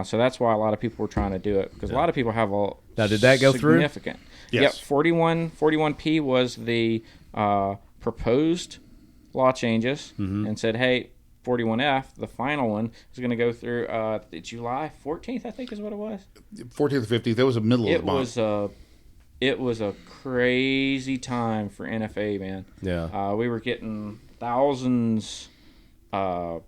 So that's why a lot of people were trying to do it, because a lot of people have a now, did that go through? Significant. Yes. Yep, 41P was the proposed law changes, and said, hey, 41F, the final one, is going to go through July 14th, I think is what it was. 14th or 15th. That was the middle of the month. It was a crazy time for NFA, man. Yeah. We were getting thousands of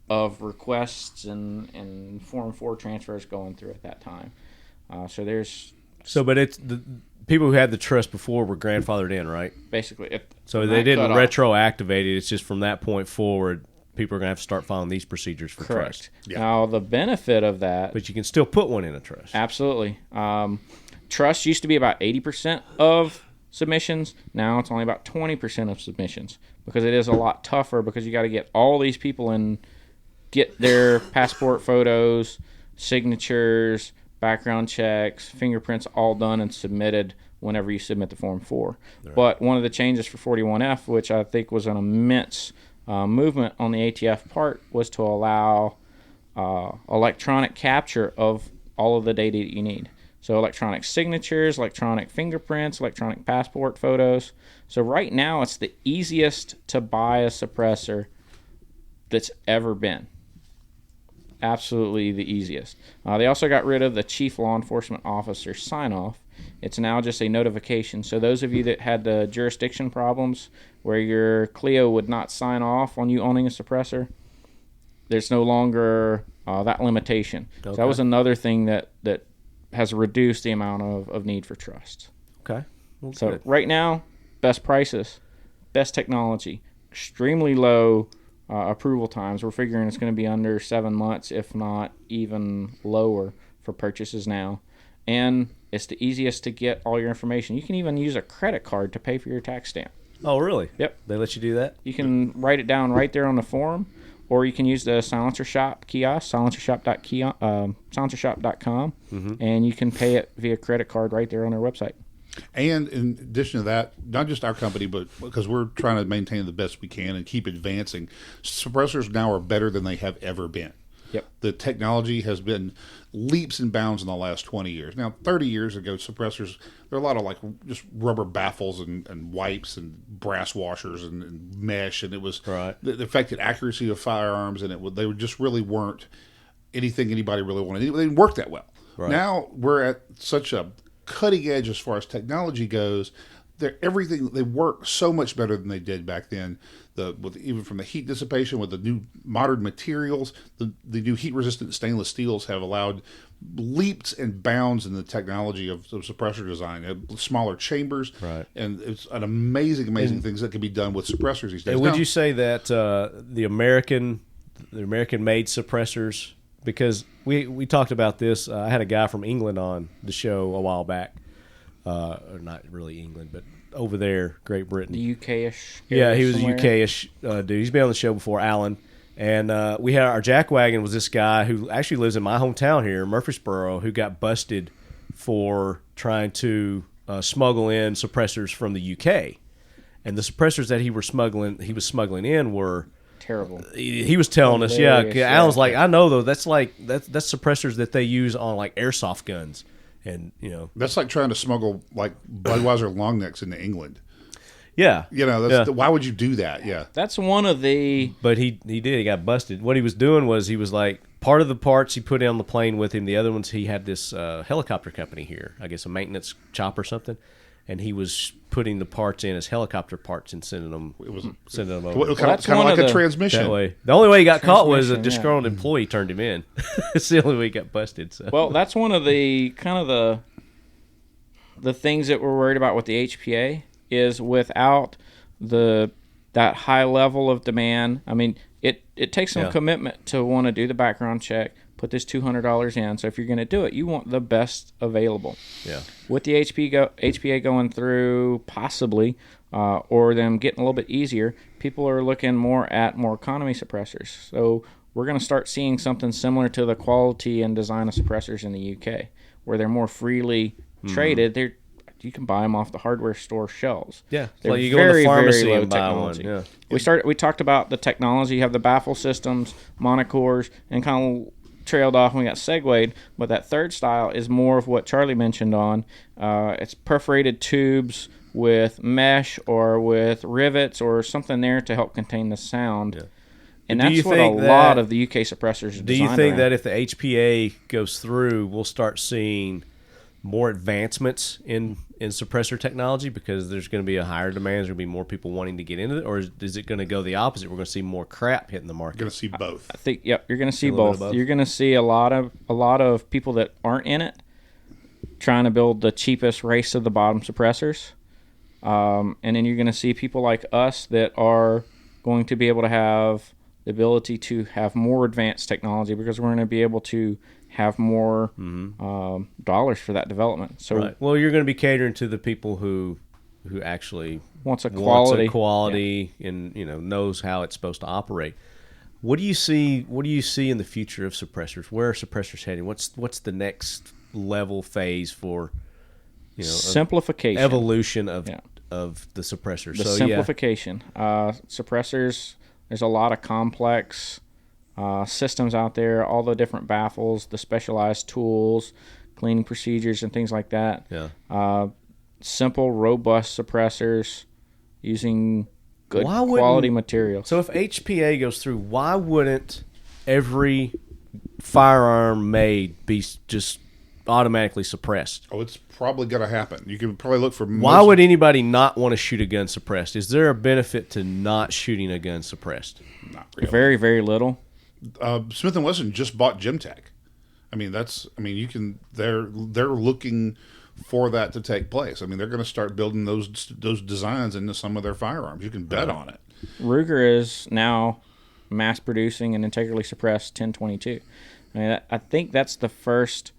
requests and Form 4 transfers going through at that time. But it's the people who had the trust before were grandfathered in, right? Basically. So they didn't retroactivate it. It's just from that point forward, people are going to have to start following these procedures for trust. Yeah. Now, the benefit of that... But you can still put one in a trust. Absolutely. Trust used to be about 80% of submissions. Now it's only about 20% of submissions, because it is a lot tougher, because you got to get all these people and get their passport photos, signatures, background checks, fingerprints all done and submitted whenever you submit the Form 4. Right. But one of the changes for 41F, which I think was an immense movement on the ATF part, was to allow electronic capture of all of the data that you need. So electronic signatures, electronic fingerprints, electronic passport photos. So right now it's the easiest to buy a suppressor that's ever been. Absolutely the easiest. They also got rid of the chief law enforcement officer sign-off. It's now just a notification. So those of you that had the jurisdiction problems where your Clio would not sign off on you owning a suppressor, there's no longer that limitation. Okay. So that was another thing that has reduced the amount of need for trust. Okay. Well, so good. Right now, best prices, best technology, extremely low approval times. We're figuring it's going to be under 7 months, if not even lower, for purchases now. And it's the easiest to get all your information. You can even use a credit card to pay for your tax stamp. Oh, really? Yep. They let you do that? You can write it down right there on the form, or you can use the Silencer Shop kiosk, silencershop.com, and you can pay it via credit card right there on their website. And in addition to that, not just our company, but because we're trying to maintain the best we can and keep advancing, suppressors now are better than they have ever been. Yep. The technology has been leaps and bounds in the last 20 years. Now, 30 years ago, suppressors, there were a lot of like just rubber baffles and wipes and brass washers and mesh, and it was the affected accuracy of firearms, and they just really weren't anything anybody really wanted. They didn't work that well. Right. Now we're at such a cutting edge as far as technology goes. They work so much better than they did back then. Even from the heat dissipation with the new modern materials, the new heat resistant stainless steels have allowed leaps and bounds in the technology of suppressor design. Smaller chambers, and it's an amazing things that can be done with suppressors these days. And would you say that the American made suppressors? Because we talked about this. I had a guy from England on the show a while back. Or not really England, but over there, Great Britain. The UK-ish. Yeah, he was a UK-ish dude. He's been on the show before, Alan. And we had our Jackwagon was this guy who actually lives in my hometown here, Murfreesboro, who got busted for trying to smuggle in suppressors from the UK. And the suppressors that he was smuggling in were terrible. He was telling us, Alan's like, I know though, that's suppressors that they use on like airsoft guns. And that's like trying to smuggle like Budweiser long necks into England. Yeah. Why would you do that? Yeah. That's one of the... But he did. He got busted. What he was doing was he was like, part of the parts he put on the plane with him. The other ones, he had this helicopter company here, I guess a maintenance shop or something. And he was putting the parts in as helicopter parts and sending them over. Kind of like a transmission. That way. The only way he got caught was a disgruntled employee turned him in. It's the only way he got busted. So. Well, that's one of the kind of the things that we're worried about with the HPA is without that high level of demand. I mean, it takes some commitment to want to do the background check, put this $200 in. So if you're going to do it, you want the best available. Yeah. With the HPA going through possibly, or them getting a little bit easier, people are looking more at more economy suppressors. So we're going to start seeing something similar to the quality and design of suppressors in the UK, where they're more freely traded. You can buy them off the hardware store shelves. Yeah, they're like you go to the pharmacy very low and buy technology. one. Yeah. We talked about the technology. You have the baffle systems, monocores, and kind of trailed off and we got segued. But that third style is more of what Charlie mentioned on. It's perforated tubes with mesh or with rivets or something there to help contain the sound. Yeah. And that's what a lot of the UK suppressors are designed Do you think around. that if the HPA goes through, we'll start seeing more advancements in suppressor technology because there's going to be a higher demand, there's going to be more people wanting to get into it, or is it going to go the opposite? We're going to see more crap hitting the market. You're going to see both. I think you're going to see both. You're going to see a lot of people that aren't in it trying to build the cheapest race to the bottom suppressors, and then you're going to see people like us that are going to be able to have the ability to have more advanced technology because we're going to be able to have more dollars for that development. So, right. Well, you're going to be catering to the people who actually wants a quality and knows how it's supposed to operate. What do you see in the future of suppressors? Where are suppressors heading? What's the next level phase for simplification, evolution of the suppressors? Simplification. Suppressors. There's a lot of complex systems out there, all the different baffles, the specialized tools, cleaning procedures, and things like that. Yeah. Simple, robust suppressors using good quality materials. So if HPA goes through, why wouldn't every firearm made be just automatically suppressed? Oh, it's probably going to happen. You can probably look for... Why would anybody not want to shoot a gun suppressed? Is there a benefit to not shooting a gun suppressed? Not really. Very, very little. Smith & Wesson just bought Gemtech. They're looking for that to take place. I mean, they're going to start building those designs into some of their firearms. You can bet on it. Ruger is now mass producing an integrally suppressed 1022. I think that's the first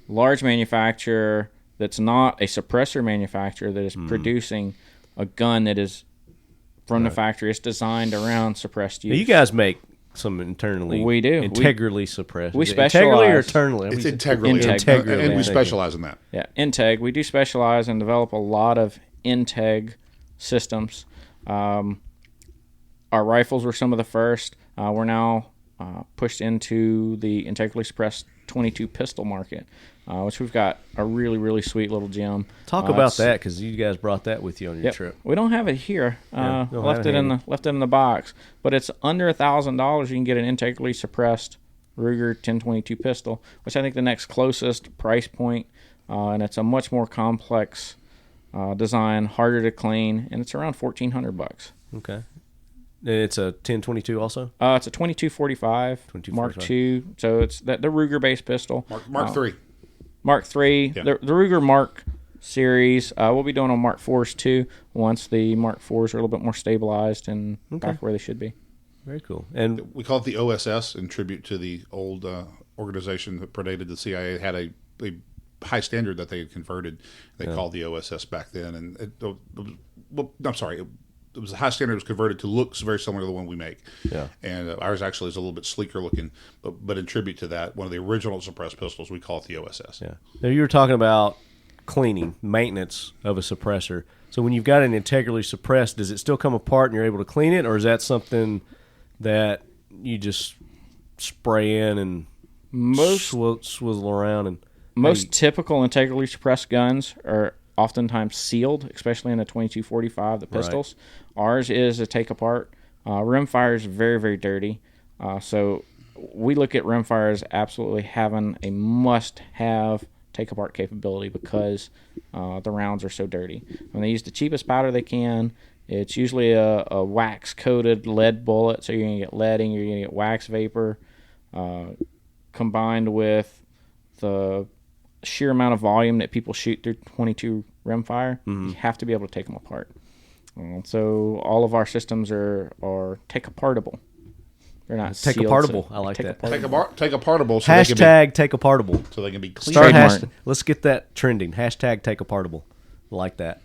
large manufacturer that's not a suppressor manufacturer that is producing a gun that is from the factory. It's designed around suppressed use. Now you guys make some internally. We do. Integrally suppressed. We specialize. Integrally or internally? It's integrally. And we specialize in that. Yeah, Integ. We do specialize and develop a lot of Integ systems. Our rifles were some of the first. We're now pushed into the integrally suppressed 22 pistol market, which we've got a really, really sweet little gem. Talk about that because you guys brought that with you on your trip. We don't have it here. Left it in the box, but it's under $1,000. You can get an integrally suppressed Ruger 1022 pistol, which I think the next closest price point, and it's a much more complex design, harder to clean, and it's around $1,400. Okay. It's a 1022 also? It's a 2245 Mark II. So it's the Ruger-based pistol. Mark III. Mark III. Yeah. The Ruger Mark series. We'll be doing on Mark IVs too once the Mark IVs are a little bit more stabilized and back where they should be. Very cool. And we call it the OSS in tribute to the old organization that predated the CIA. It had a high standard that they had converted. They called the OSS back then. And it was a high standard. It was converted to looks very similar to the one we make. Yeah. And ours actually is a little bit sleeker looking, but in tribute to that, one of the original suppressed pistols, we call it the OSS. Yeah. Now you were talking about cleaning, maintenance of a suppressor. So when you've got an integrally suppressed, does it still come apart and you're able to clean it, or is that something that you just spray in and swizzle around? And most typical integrally suppressed guns are oftentimes sealed, especially in the 22-45, the pistols. Right. Ours is a take-apart. Rimfire is very, very dirty. So we look at rimfire as absolutely having a must-have take-apart capability because the rounds are so dirty. When they use the cheapest powder they can, it's usually a wax-coated lead bullet, so you're going to get leading, you're going to get wax vapor, combined with the sheer amount of volume that people shoot through 22 rimfire. You have to be able to take them apart. So all of our systems are take-apartable. They're not take sealed, apartable. So I like that. Take apartable. So hashtag take apartable. So they can be clean. Let's get that trending. Hashtag take apartable. Like that.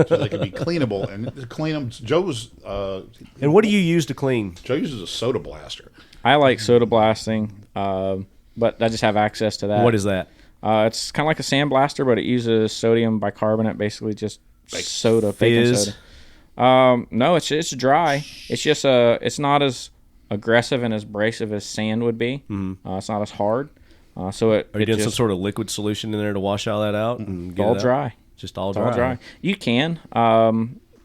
So they can be cleanable and clean them. Joe's. And what do you use to clean? Joe uses a soda blaster. I like soda blasting, but I just have access to that. What is that? It's kind of like a sandblaster, but it uses sodium bicarbonate, basically just soda, baking soda. No, it's dry. It's just it's not as aggressive and as abrasive as sand would be. It's not as hard. So are you doing some sort of liquid solution in there to wash all that out and get all it out? dry? Just all dry. You can.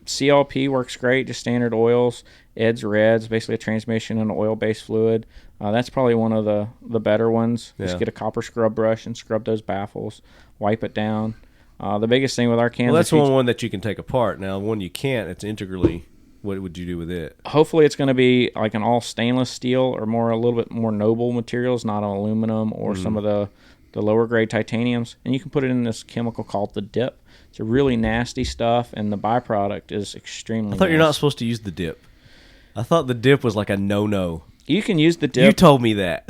CLP works great. Just standard oils. Ed's Reds, basically a transmission and oil-based fluid. That's probably one of the better ones. Yeah. Just get a copper scrub brush and scrub those baffles. Wipe it down. The biggest thing with our cans... Well, that's one that you can take apart. Now, one you can't, it's integrally... What would you do with it? Hopefully it's going to be like an all stainless steel or a little bit more noble materials, not aluminum or some of the lower grade titaniums. And you can put it in this chemical called the dip. It's a really nasty stuff, and the byproduct is extremely I thought you're not supposed to use the dip. I thought the dip was like a no-no. You can use the dip. You told me that.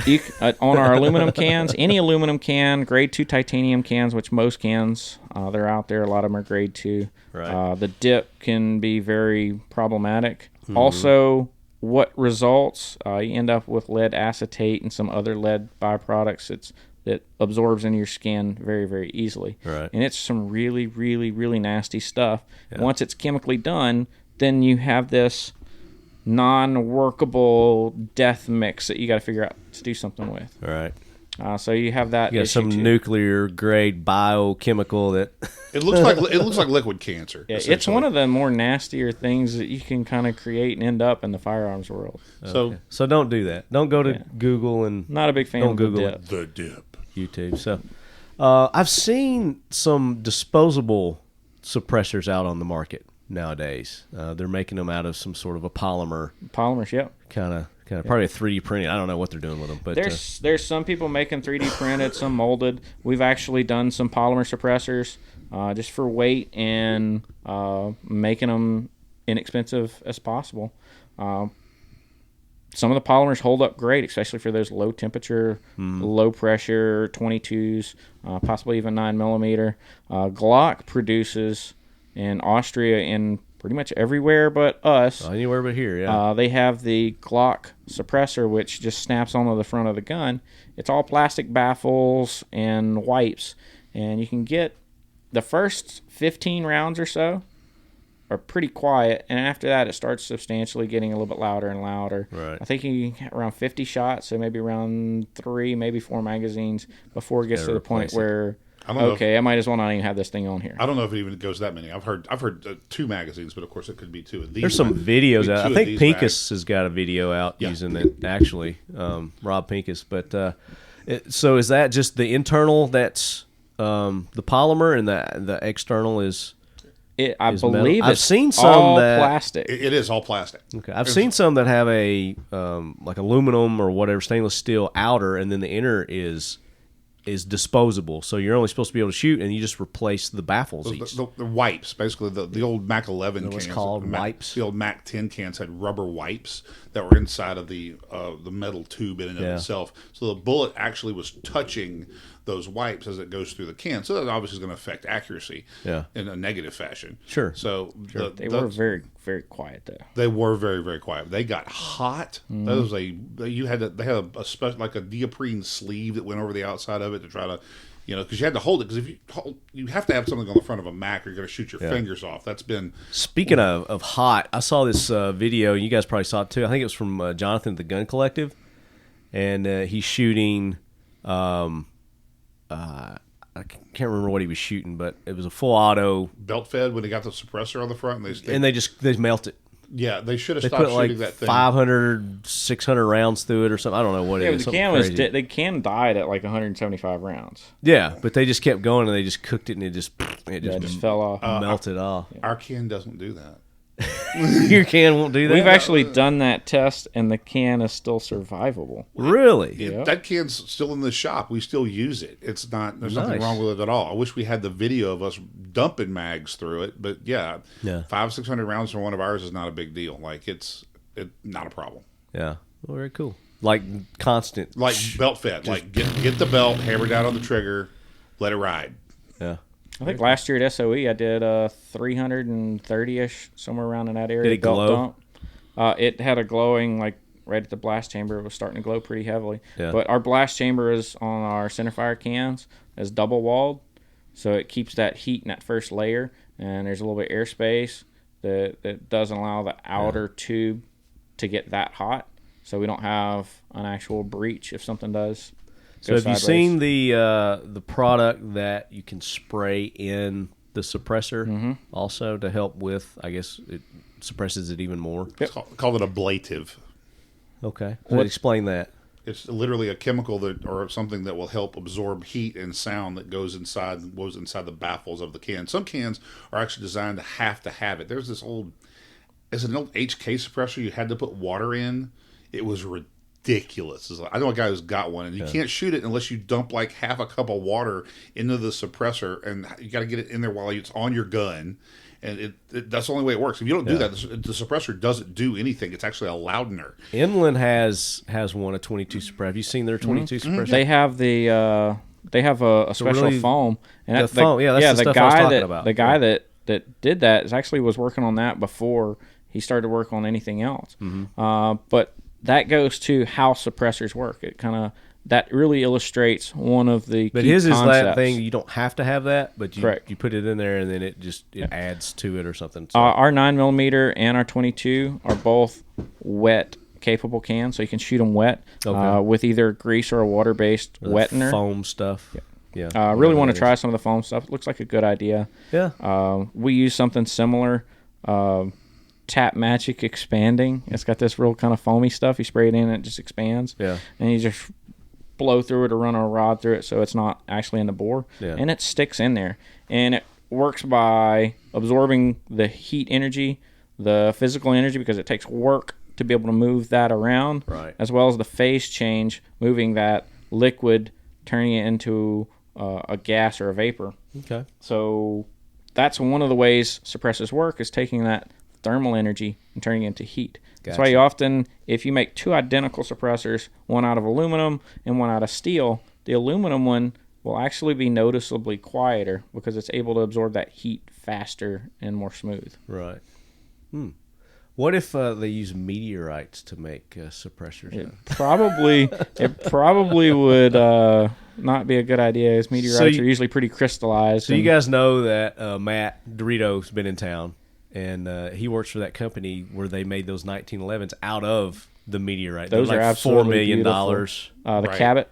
On our aluminum cans, any aluminum can, grade 2 titanium cans, which most cans, they're out there. A lot of them are grade 2. Right. The dip can be very problematic. Also, what results, you end up with lead acetate and some other lead byproducts that absorbs into your skin very, very easily. Right. And it's some really, really, really nasty stuff. Yeah. Once it's chemically done, then you have this non-workable death mix that you got to figure out to do something with. All right. So you have that. You got some nuclear grade biochemical that it looks like liquid cancer. Yeah, it's one of the more nastier things that you can kind of create and end up in the firearms world. So don't do that. Don't go to Google and not a big fan of the dip. YouTube. So I've seen some disposable suppressors out on the market nowadays. They're making them out of some sort of a polymer. Polymers, yep. Kind of probably a 3D printing. I don't know what they're doing with them, but there's some people making 3D printed, some molded. We've actually done some polymer suppressors just for weight and making them inexpensive as possible. Some of the polymers hold up great, especially for those low temperature, low pressure 22s, possibly even 9mm. Glock produces in Austria and pretty much everywhere but us. Anywhere but here, yeah. They have the Glock suppressor, which just snaps onto the front of the gun. It's all plastic baffles and wipes, and you can get the first 15 rounds or so are pretty quiet, and after that it starts substantially getting a little bit louder and louder. Right. I think you can get around 50 shots, so maybe around 3, maybe 4 magazines before it gets to the point where I might as well not even have this thing on here. I don't know if it even goes that many. I've heard 2 magazines, but of course it could be 2 of these. There's some videos out. I think Pincus has got a video out using it, actually, Rob Pincus. But so is that just the internal that's the polymer, and the external is I believe I've seen some all that, plastic. It is all plastic. Okay, I've seen some that have a like aluminum or whatever stainless steel outer, and then the inner is disposable. So you're only supposed to be able to shoot, and you just replace the baffles. The wipes, basically the old Mac 11 cans. Called wipes. The old Mac 10 cans had rubber wipes that were inside of the metal tube in and of itself. So the bullet actually was touching those wipes as it goes through the can. So that obviously is going to affect accuracy in a negative fashion. Sure. So they were very, very quiet though. They were very, very quiet. They got hot. That was they had a special, like a neoprene sleeve that went over the outside of it to try to, because you had to hold it, because if you have to have something on the front of a Mac or you're going to shoot your fingers off. That's been... Speaking of hot, I saw this video, and you guys probably saw it too. I think it was from Jonathan at the Gun Collective, and he's shooting... I can't remember what he was shooting, but it was a full auto Belt fed when they got the suppressor on the front, and they melt it. Yeah, they should have They stopped put shooting like that thing. 500, 600 rounds through it or something. I don't know what it is. The can died at like 175 rounds. Yeah, but they just kept going and they just cooked it and it just fell off, melted off. Our can doesn't do that. Your can won't do that. We've actually done that test, and the can is still survivable. Really? Yeah. That can's still in the shop. We still use it. It's not. There's nothing wrong with it at all. I wish we had the video of us dumping mags through it, but yeah. 500-600 rounds from one of ours is not a big deal. Like it's not a problem. Yeah. Well, very cool. Like constant. Like belt fed. Like get the belt, hammer down on the trigger, let it ride. Yeah. I think last year at SOE I did 330-ish, somewhere around in that area. Did it glow? It had a glowing, like right at the blast chamber. It was starting to glow pretty heavily. Yeah. But our blast chamber is on our centerfire cans as double walled, so it keeps that heat in that first layer, and there's a little bit of airspace that doesn't allow the outer tube to get that hot, so we don't have an actual breach if something does. So have you seen the product that you can spray in the suppressor also to help with, I guess, it suppresses it even more? It's called an ablative. Okay. So explain that. It's literally a chemical or something that will help absorb heat and sound that goes inside the baffles of the can. Some cans are actually designed to have it. There's this old HK suppressor you had to put water in. It was ridiculous. I know a guy who's got one, and you can't shoot it unless you dump like half a cup of water into the suppressor, and you got to get it in there while it's on your gun. And that's the only way it works. If you don't do that, the suppressor doesn't do anything. It's actually a loudener. Inland has one, a 22 suppressor. Have you seen their 22 suppressor? They have a special foam, and the foam. Yeah, that's the stuff I was talking about. The guy that did that was working on that before he started to work on anything else. But that goes to how suppressors work. It that really illustrates one of the But key his concepts. is that thing, you don't have to have that, but you put it in there and then it adds to it or something. So. Our 9mm and our 22 are both wet capable cans, so you can shoot them wet with either grease or a water-based wettener. Foam stuff. Yeah. I really want to try some of the foam stuff. It looks like a good idea. Yeah. We use something similar. Tap Magic Expanding. It's got this real kind of foamy stuff. You spray it in and it just expands. Yeah. And you just blow through it or run a rod through it so it's not actually in the bore. Yeah. And it sticks in there. And it works by absorbing the heat energy, the physical energy, because it takes work to be able to move that around, as well as the phase change, moving that liquid, turning it into a gas or a vapor. Okay. So that's one of the ways suppressors work, is taking that thermal energy and turning it into heat. That's why you often, if you make two identical suppressors, one out of aluminum and one out of steel, the aluminum one will actually be noticeably quieter because it's able to absorb that heat faster and more smooth. Right. What if they use meteorites to make suppressors? It probably would not be a good idea, as meteorites are usually pretty crystallized. So you guys know that Matt Dorito's been in town, and he works for that company where they made those 1911s out of the meteorite. Those They're are like absolutely $4 million. The Cabot.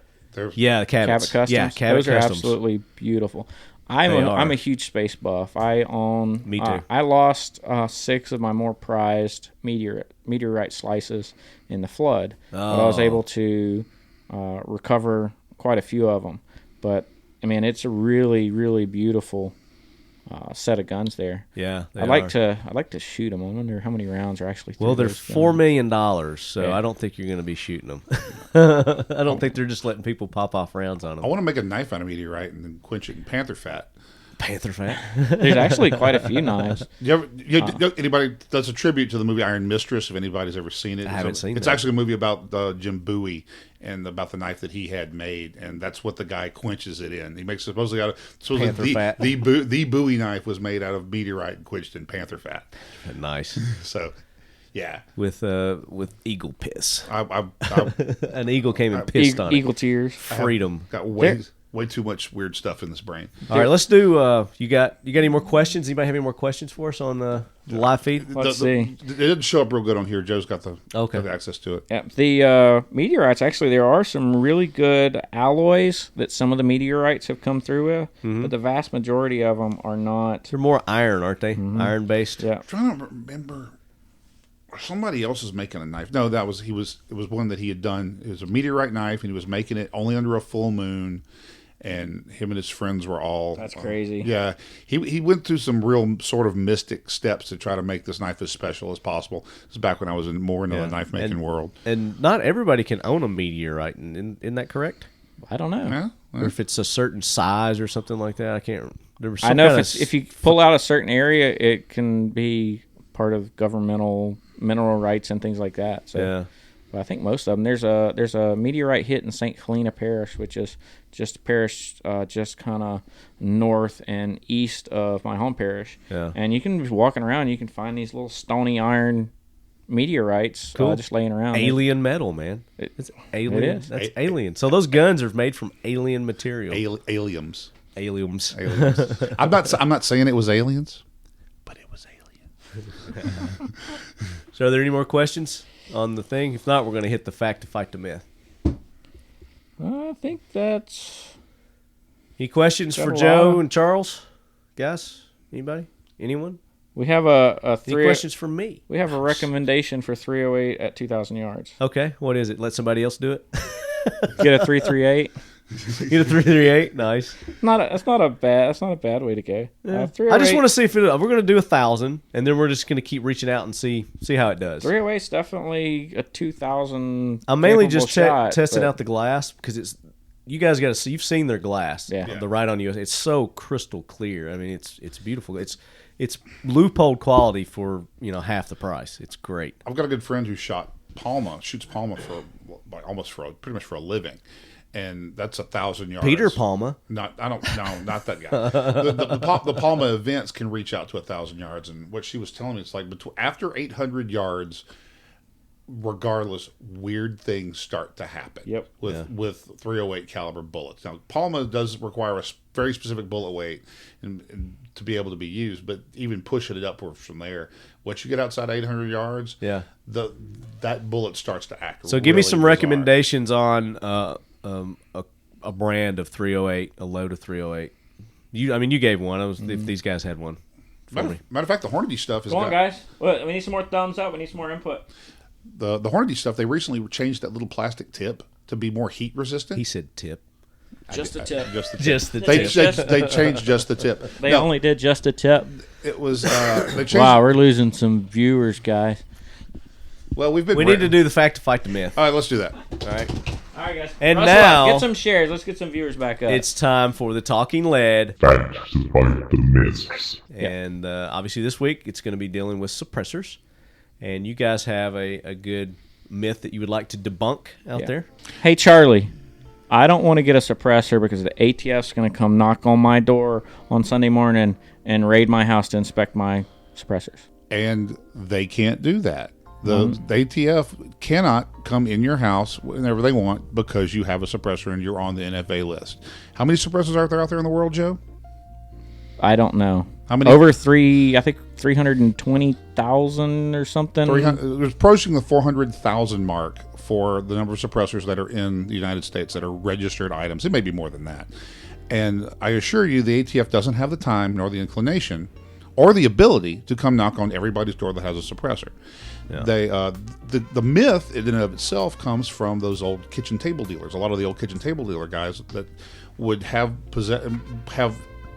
Yeah, Cabot Customs. Yeah, Cabot Those are Customs. absolutely beautiful. I'm a huge space buff. I own. Me too. I lost 6 of my more prized meteorite slices in the flood, but I was able to recover quite a few of them. But I mean, it's a really, really beautiful set of guns there. Yeah, I'd like to shoot them. I wonder how many rounds are actually. Well, they're $4 million, so I don't think you're going to be shooting them. I don't think they're just letting people pop off rounds on them. I want to make a knife out of meteorite and then quench it in panther fat. Panther fat. There's actually quite a few knives. Anybody that's a tribute to the movie Iron Mistress, if anybody's ever seen it. I haven't seen it. It's actually a movie about Jim Bowie and about the knife that he had made, and that's what the guy quenches it in. He makes supposedly out of panther fat. The Bowie knife was made out of meteorite and quenched in panther fat. Nice. So, yeah, with eagle piss. I An eagle came and pissed on it. Eagle tears. got Freedom. way too much weird stuff in this brain. All right, let's do. You got any more questions? Anybody have any more questions for us on the live feed? Let's see. It didn't show up real good on here. Joe's got the access to it. Yeah, the meteorites, actually, there are some really good alloys that some of the meteorites have come through with, but the vast majority of them are not. They're more iron, aren't they? Iron-based. Yeah. I'm trying to remember. Somebody else is making a knife. No, it was one that he had done. It was a meteorite knife, and he was making it only under a full moon. And him and his friends were all... That's crazy. Yeah. He went through some real sort of mystic steps to try to make this knife as special as possible. This is back when I was more into the knife-making world. And not everybody can own a meteorite. Isn't that correct? I don't know. Yeah. Or if it's a certain size or something like that. I can't... I know if you pull out a certain area, it can be part of governmental mineral rights and things like that. So, yeah. But I think most of them. There's a meteorite hit in St. Helena Parish, which is just a parish just kind of north and east of my home parish. Yeah. And you can be walking around, you can find these little stony iron meteorites just laying around. Alien metal, man. It's alien. It is. That's alien. So those guns are made from alien material. Aliens. Aliens. I'm not saying it was aliens, but it was alien. So are there any more questions on the thing? If not, we're going to hit the fact to fight the myth. I think that's... Any questions for Joe and Charles? Guys? Anybody? Anyone? We have a Any questions for me? We have a recommendation for 308 at 2,000 yards. Okay. What is it? Let somebody else do it? Get a 338. Get a 338. Nice. That's not a bad way to go. Yeah. I just want to see if we're going to do 1,000, and then we're just going to keep reaching out and see how it does. 308 is definitely a 2,000. I'm mainly just testing out the glass because it's. You guys got to see. You've seen their glass. Yeah. The right on you. It's so crystal clear. I mean, it's beautiful. It's loophole quality for half the price. It's great. I've got a good friend who shoots Palma pretty much for a living. And that's 1,000 yards. Peter Palma. Not that guy. The Palma events can reach out to 1,000 yards, and what she was telling me, it's like after 800 yards, regardless, weird things start to happen. Yep. With 308 caliber bullets. Now, Palma does require a very specific bullet weight and to be able to be used, but even pushing it upwards from there, once you get outside 800 yards, that bullet starts to act. So, give me some recommendations on. A brand of 308, a load of 308. You gave one. If these guys had one for me. Matter of fact, the Hornady stuff is. Come on, guys. Well, we need some more thumbs up. We need some more input. The Hornady stuff. They recently changed that little plastic tip to be more heat resistant. He said tip. Just the tip. Just the tip. They changed just the tip. They only did just a tip. It was. They changed. Wow, we're losing some viewers, guys. Well, we need to do the fact to fight the myth. All right, let's do that. All right. All right, guys. And Russell, now get some shares. Let's get some viewers back up. It's time for the Talking Lead. Fact to fight the myths. And obviously this week it's going to be dealing with suppressors. And you guys have a good myth that you would like to debunk out there. Hey, Charlie. I don't want to get a suppressor because the ATF's going to come knock on my door on Sunday morning and raid my house to inspect my suppressors. And they can't do that. The ATF cannot come in your house whenever they want because you have a suppressor and you're on the NFA list. How many suppressors are there out there in the world, Joe? I don't know. How many? Over 320,000 or something. It's approaching the 400,000 mark for the number of suppressors that are in the United States that are registered items. It may be more than that. And I assure you the ATF doesn't have the time nor the inclination or the ability to come knock on everybody's door that has a suppressor. Yeah. The myth in and of itself comes from those old kitchen table dealers. A lot of the old kitchen table dealer guys that would have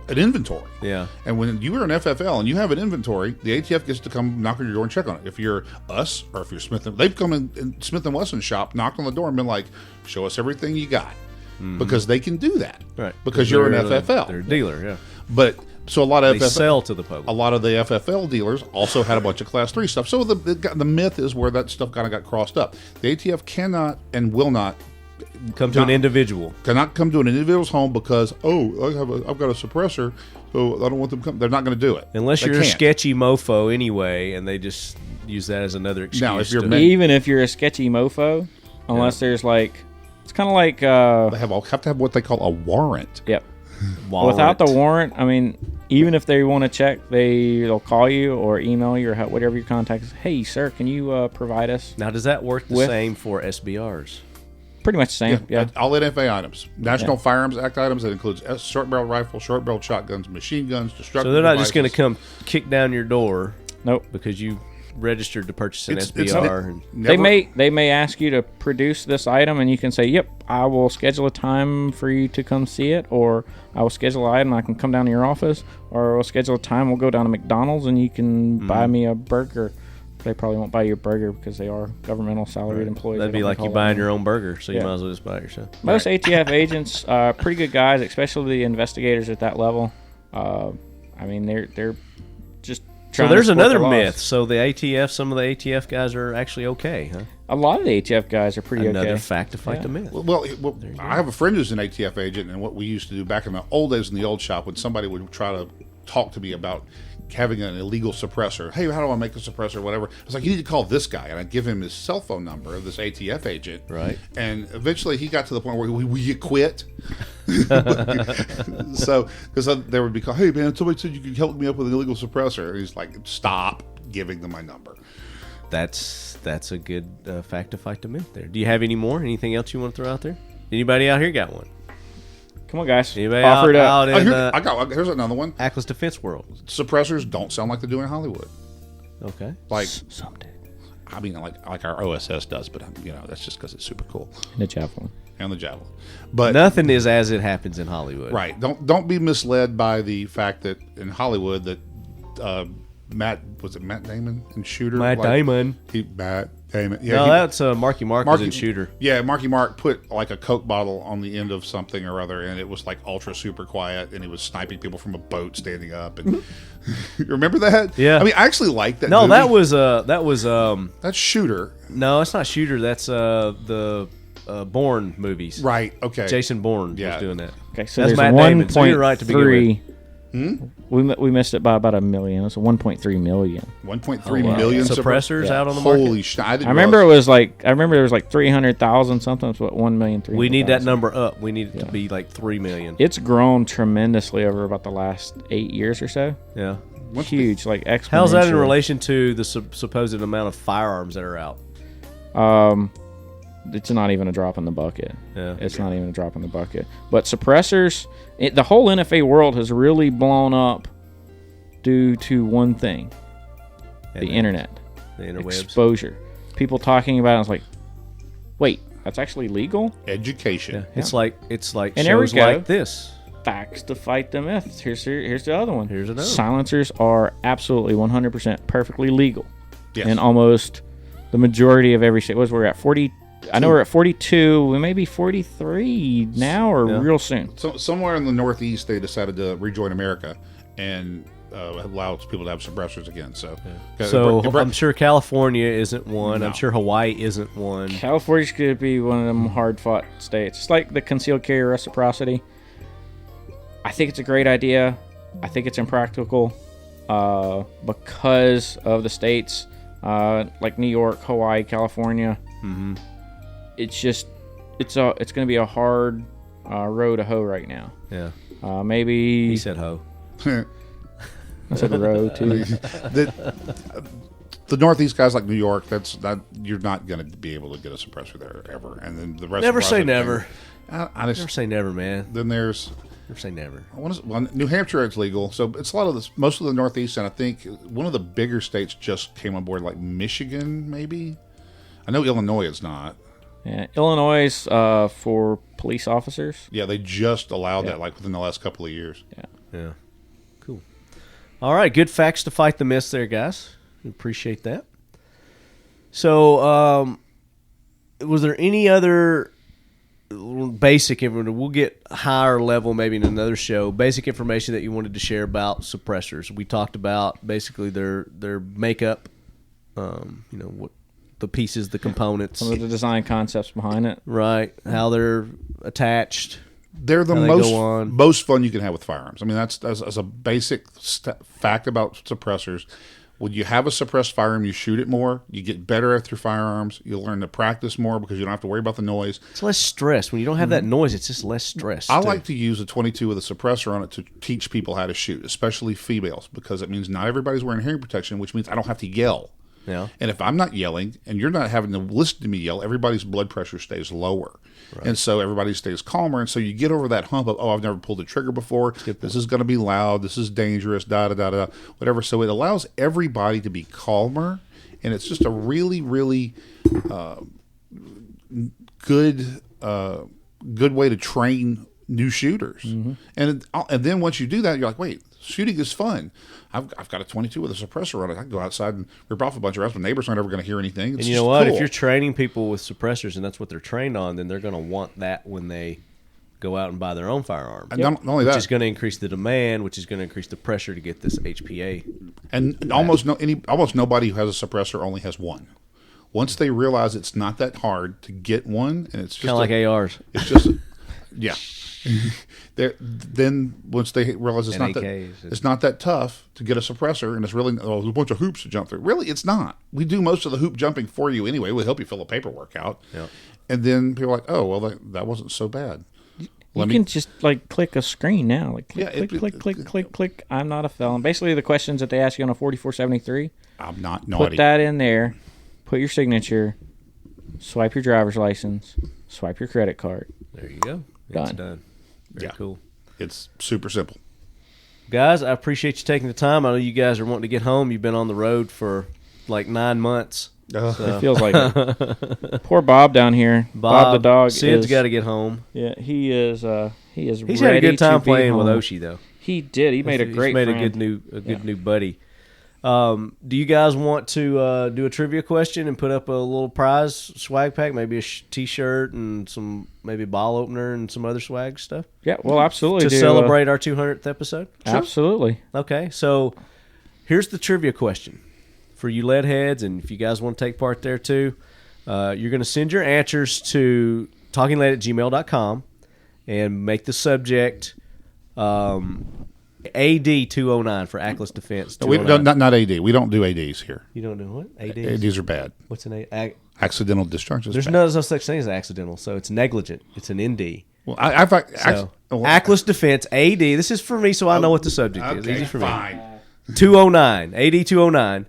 an inventory. Yeah. And when you were an FFL and you have an inventory, the ATF gets to come knock on your door and check on it. If you're us or if you're Smith, they've come in Smith & Wesson shop, knocked on the door and been like, show us everything you got. Because they can do that. Right. Because you're an FFL. They're a dealer, yeah. But so a lot of they sell to the public. A lot of the FFL dealers also had a bunch of Class 3 stuff. So the myth is where that stuff kind of got crossed up. The ATF cannot and will not come to an individual. Cannot come to an individual's home because I've got a suppressor, so I don't want them to come. They're not going to do it unless you're a sketchy mofo anyway, and they just use that as another excuse. Now, even if you're a sketchy mofo, unless there's like It's kind of like They have to have what they call a warrant. Yep. Without the warrant, I mean, even if they want to check, they'll call you or email you or whatever your contact is. Hey, sir, can you provide us? Now, does that work the same for SBRs? Pretty much the same. Yeah. All NFA items, National Firearms Act items. That includes short barrel rifle, short barrel shotguns, machine guns, destructive. So they're not devices. just going to come kick down your door. Nope. Because you registered to purchase an SBR. They may ask you to produce this item, and you can say, "Yep, I will schedule a time for you to come see it," or "I will schedule an item. I can come down to your office," or "We'll schedule a time. We'll go down to McDonald's, and you can buy me a burger." They probably won't buy you a burger because they are governmental salaried employees. That'd be like you buying your own burger, so you might as well just buy it yourself. Most ATF agents are pretty good guys, especially the investigators at that level. I mean, they're just trying. So there's to support another the laws. myth. So the ATF, some of the ATF guys are actually okay, huh? A lot of the ATF guys are pretty okay. Another fact to fight the myth. Well, I have a friend who's an ATF agent, and what we used to do back in the old days in the old shop, when somebody would try to talk to me about having an illegal suppressor. Hey, how do I make a suppressor? Whatever. I was like, you need to call this guy, and I'd give him his cell phone number of this ATF agent. Right. And eventually, he got to the point where we quit. So, because they would be called, hey man, somebody said you could help me up with an illegal suppressor. And he's like, stop giving them my number. That's a good fact to fight the myth there. Do you have any more? Anything else you want to throw out there? Anybody out here got one? Come on, guys. Anybody Offer it up. out in here's another one. Aklys Defense World. Suppressors don't sound like they do in Hollywood. Okay. Like someday. I mean, like our OSS does, but that's just because it's super cool. And the javelin. And the javelin. But nothing is as it happens in Hollywood. Right. Don't be misled by the fact that in Hollywood that Matt Damon in Shooter? Matt Damon. Matt Damon. Yeah, no, that's Marky Mark was in Shooter. Yeah, Marky Mark put like a Coke bottle on the end of something or other, and it was like ultra super quiet, and he was sniping people from a boat standing up. And you remember that? Yeah. I mean, I actually liked that. No, movie. that was that's Shooter. No, it's not Shooter. That's the Bourne movies. Right. Okay. Jason Bourne was doing that. Okay, so that's there's Matt Damon. So you're right to begin with. We missed it by about $1 million. It's 1.3 million. 1.3 million suppressors out on the market. Holy shit! I remember there was like 300,000 something. It's what 1,300,000. We need that number up. We need it to be like 3 million. It's grown tremendously over about the last 8 years or so. Yeah, huge, like exponential. How's that in relation to the supposed amount of firearms that are out? It's not even a drop in the bucket. Yeah, it's not even a drop in the bucket. But suppressors, the whole NFA world has really blown up due to one thing: the internet, the interwebs, exposure. People talking about it. It's like, wait, that's actually legal. Education. Yeah. It's like and shows like this. Facts to fight the myths. Here's the other one. Here's another. Silencers are absolutely 100% perfectly legal. Yes. In almost the majority of every state. We're at 40. I know we're at 42. We may be 43 now or real soon. So somewhere in the Northeast, they decided to rejoin America and allow people to have suppressors again. So I'm sure California isn't one. No. I'm sure Hawaii isn't one. California's going to be one of them hard-fought states. It's like the concealed carry reciprocity. I think it's a great idea. I think it's impractical because of the states like New York, Hawaii, California. Mm-hmm. It's going to be a hard row to hoe right now. Yeah. Maybe he said hoe. I said row too. The Northeast guys like New York, you're not going to be able to get a suppressor there ever. And then the rest. Never say never. I just never say never, man. Then there's. Never say never. New Hampshire, it's legal, so it's a lot of this. Most of the Northeast, and I think one of the bigger states just came on board, like Michigan, maybe. I know Illinois is not. Yeah, Illinois for police officers. Yeah, they just allowed that like within the last couple of years. Yeah. Cool. All right, good facts to fight the myths there, guys. We appreciate that. So, was there any other basic information? We'll get higher level maybe in another show. Basic information that you wanted to share about suppressors. We talked about basically their makeup. What the pieces, the components, some of the design concepts behind it. Right, how they're attached. They're the most fun you can have with firearms. I mean, that's a basic fact about suppressors. When you have a suppressed firearm, you shoot it more. You get better at your firearms. You learn to practice more because you don't have to worry about the noise. It's less stress. When you don't have that noise, it's just less stress. I like to use a 22 with a suppressor on it to teach people how to shoot, especially females, because it means not everybody's wearing hearing protection, which means I don't have to yell. Yeah. And if I'm not yelling and you're not having to listen to me yell, everybody's blood pressure stays lower. Right. And so everybody stays calmer. And so you get over that hump of, I've never pulled a trigger before. This is going to be loud. This is dangerous, whatever. So it allows everybody to be calmer. And it's just a really, really good way to train new shooters. Mm-hmm. And then once you do that, you're like, wait, shooting is fun. I've got a 22 with a suppressor on it. I can go outside and rip off a bunch of rounds. My neighbors aren't ever going to hear anything. It's and you know what? Cool. If you're training people with suppressors and that's what they're trained on, then they're going to want that when they go out and buy their own firearm. And not only that, which is going to increase the demand, which is going to increase the pressure to get this HPA. And almost nobody who has a suppressor only has one. Once they realize it's not that hard to get one, and it's just kind of like ARs. It's just yeah. Then once they realize it's not that tough to get a suppressor, and it's really there's a bunch of hoops to jump through. Really, it's not. We do most of the hoop jumping for you anyway. We'll help you fill the paperwork out. Yeah. And then people are like, oh, well, that wasn't so bad. You can just like click a screen now. Like click. I'm not a felon. Basically, the questions that they ask you on a 4473. I'm not naughty. Put that in there. Put your signature. Swipe your driver's license. Swipe your credit card. There you go. It's done. Very cool. It's super simple. Guys, I appreciate you taking the time. I know you guys are wanting to get home. You've been on the road for like 9 months. So. It feels like it. Poor Bob down here. Bob the dog. Sid's got to get home. Yeah, he is. He's ready had a good time playing with Oshie, though. He did. He made a great. He's made a good new buddy. Do you guys want to do a trivia question and put up a little prize swag pack, maybe a T-shirt and some maybe ball opener and some other swag stuff? Yeah, well, absolutely. To celebrate our 200th episode? Sure. Absolutely. Okay, so here's the trivia question for you lead heads, and if you guys want to take part there too, you're going to send your answers to talkinglead@gmail.com and make the subject AD 209 for Aklys Defense. Not AD. We don't do ADs here. You don't do what? ADs? ADs are bad. What's an AD? Accidental discharges. There's no such thing as accidental, so it's negligent. It's an ND. Well, Aklys Defense AD. This is for me, so I know what the subject is. Easy for fine. me. 209 AD 209,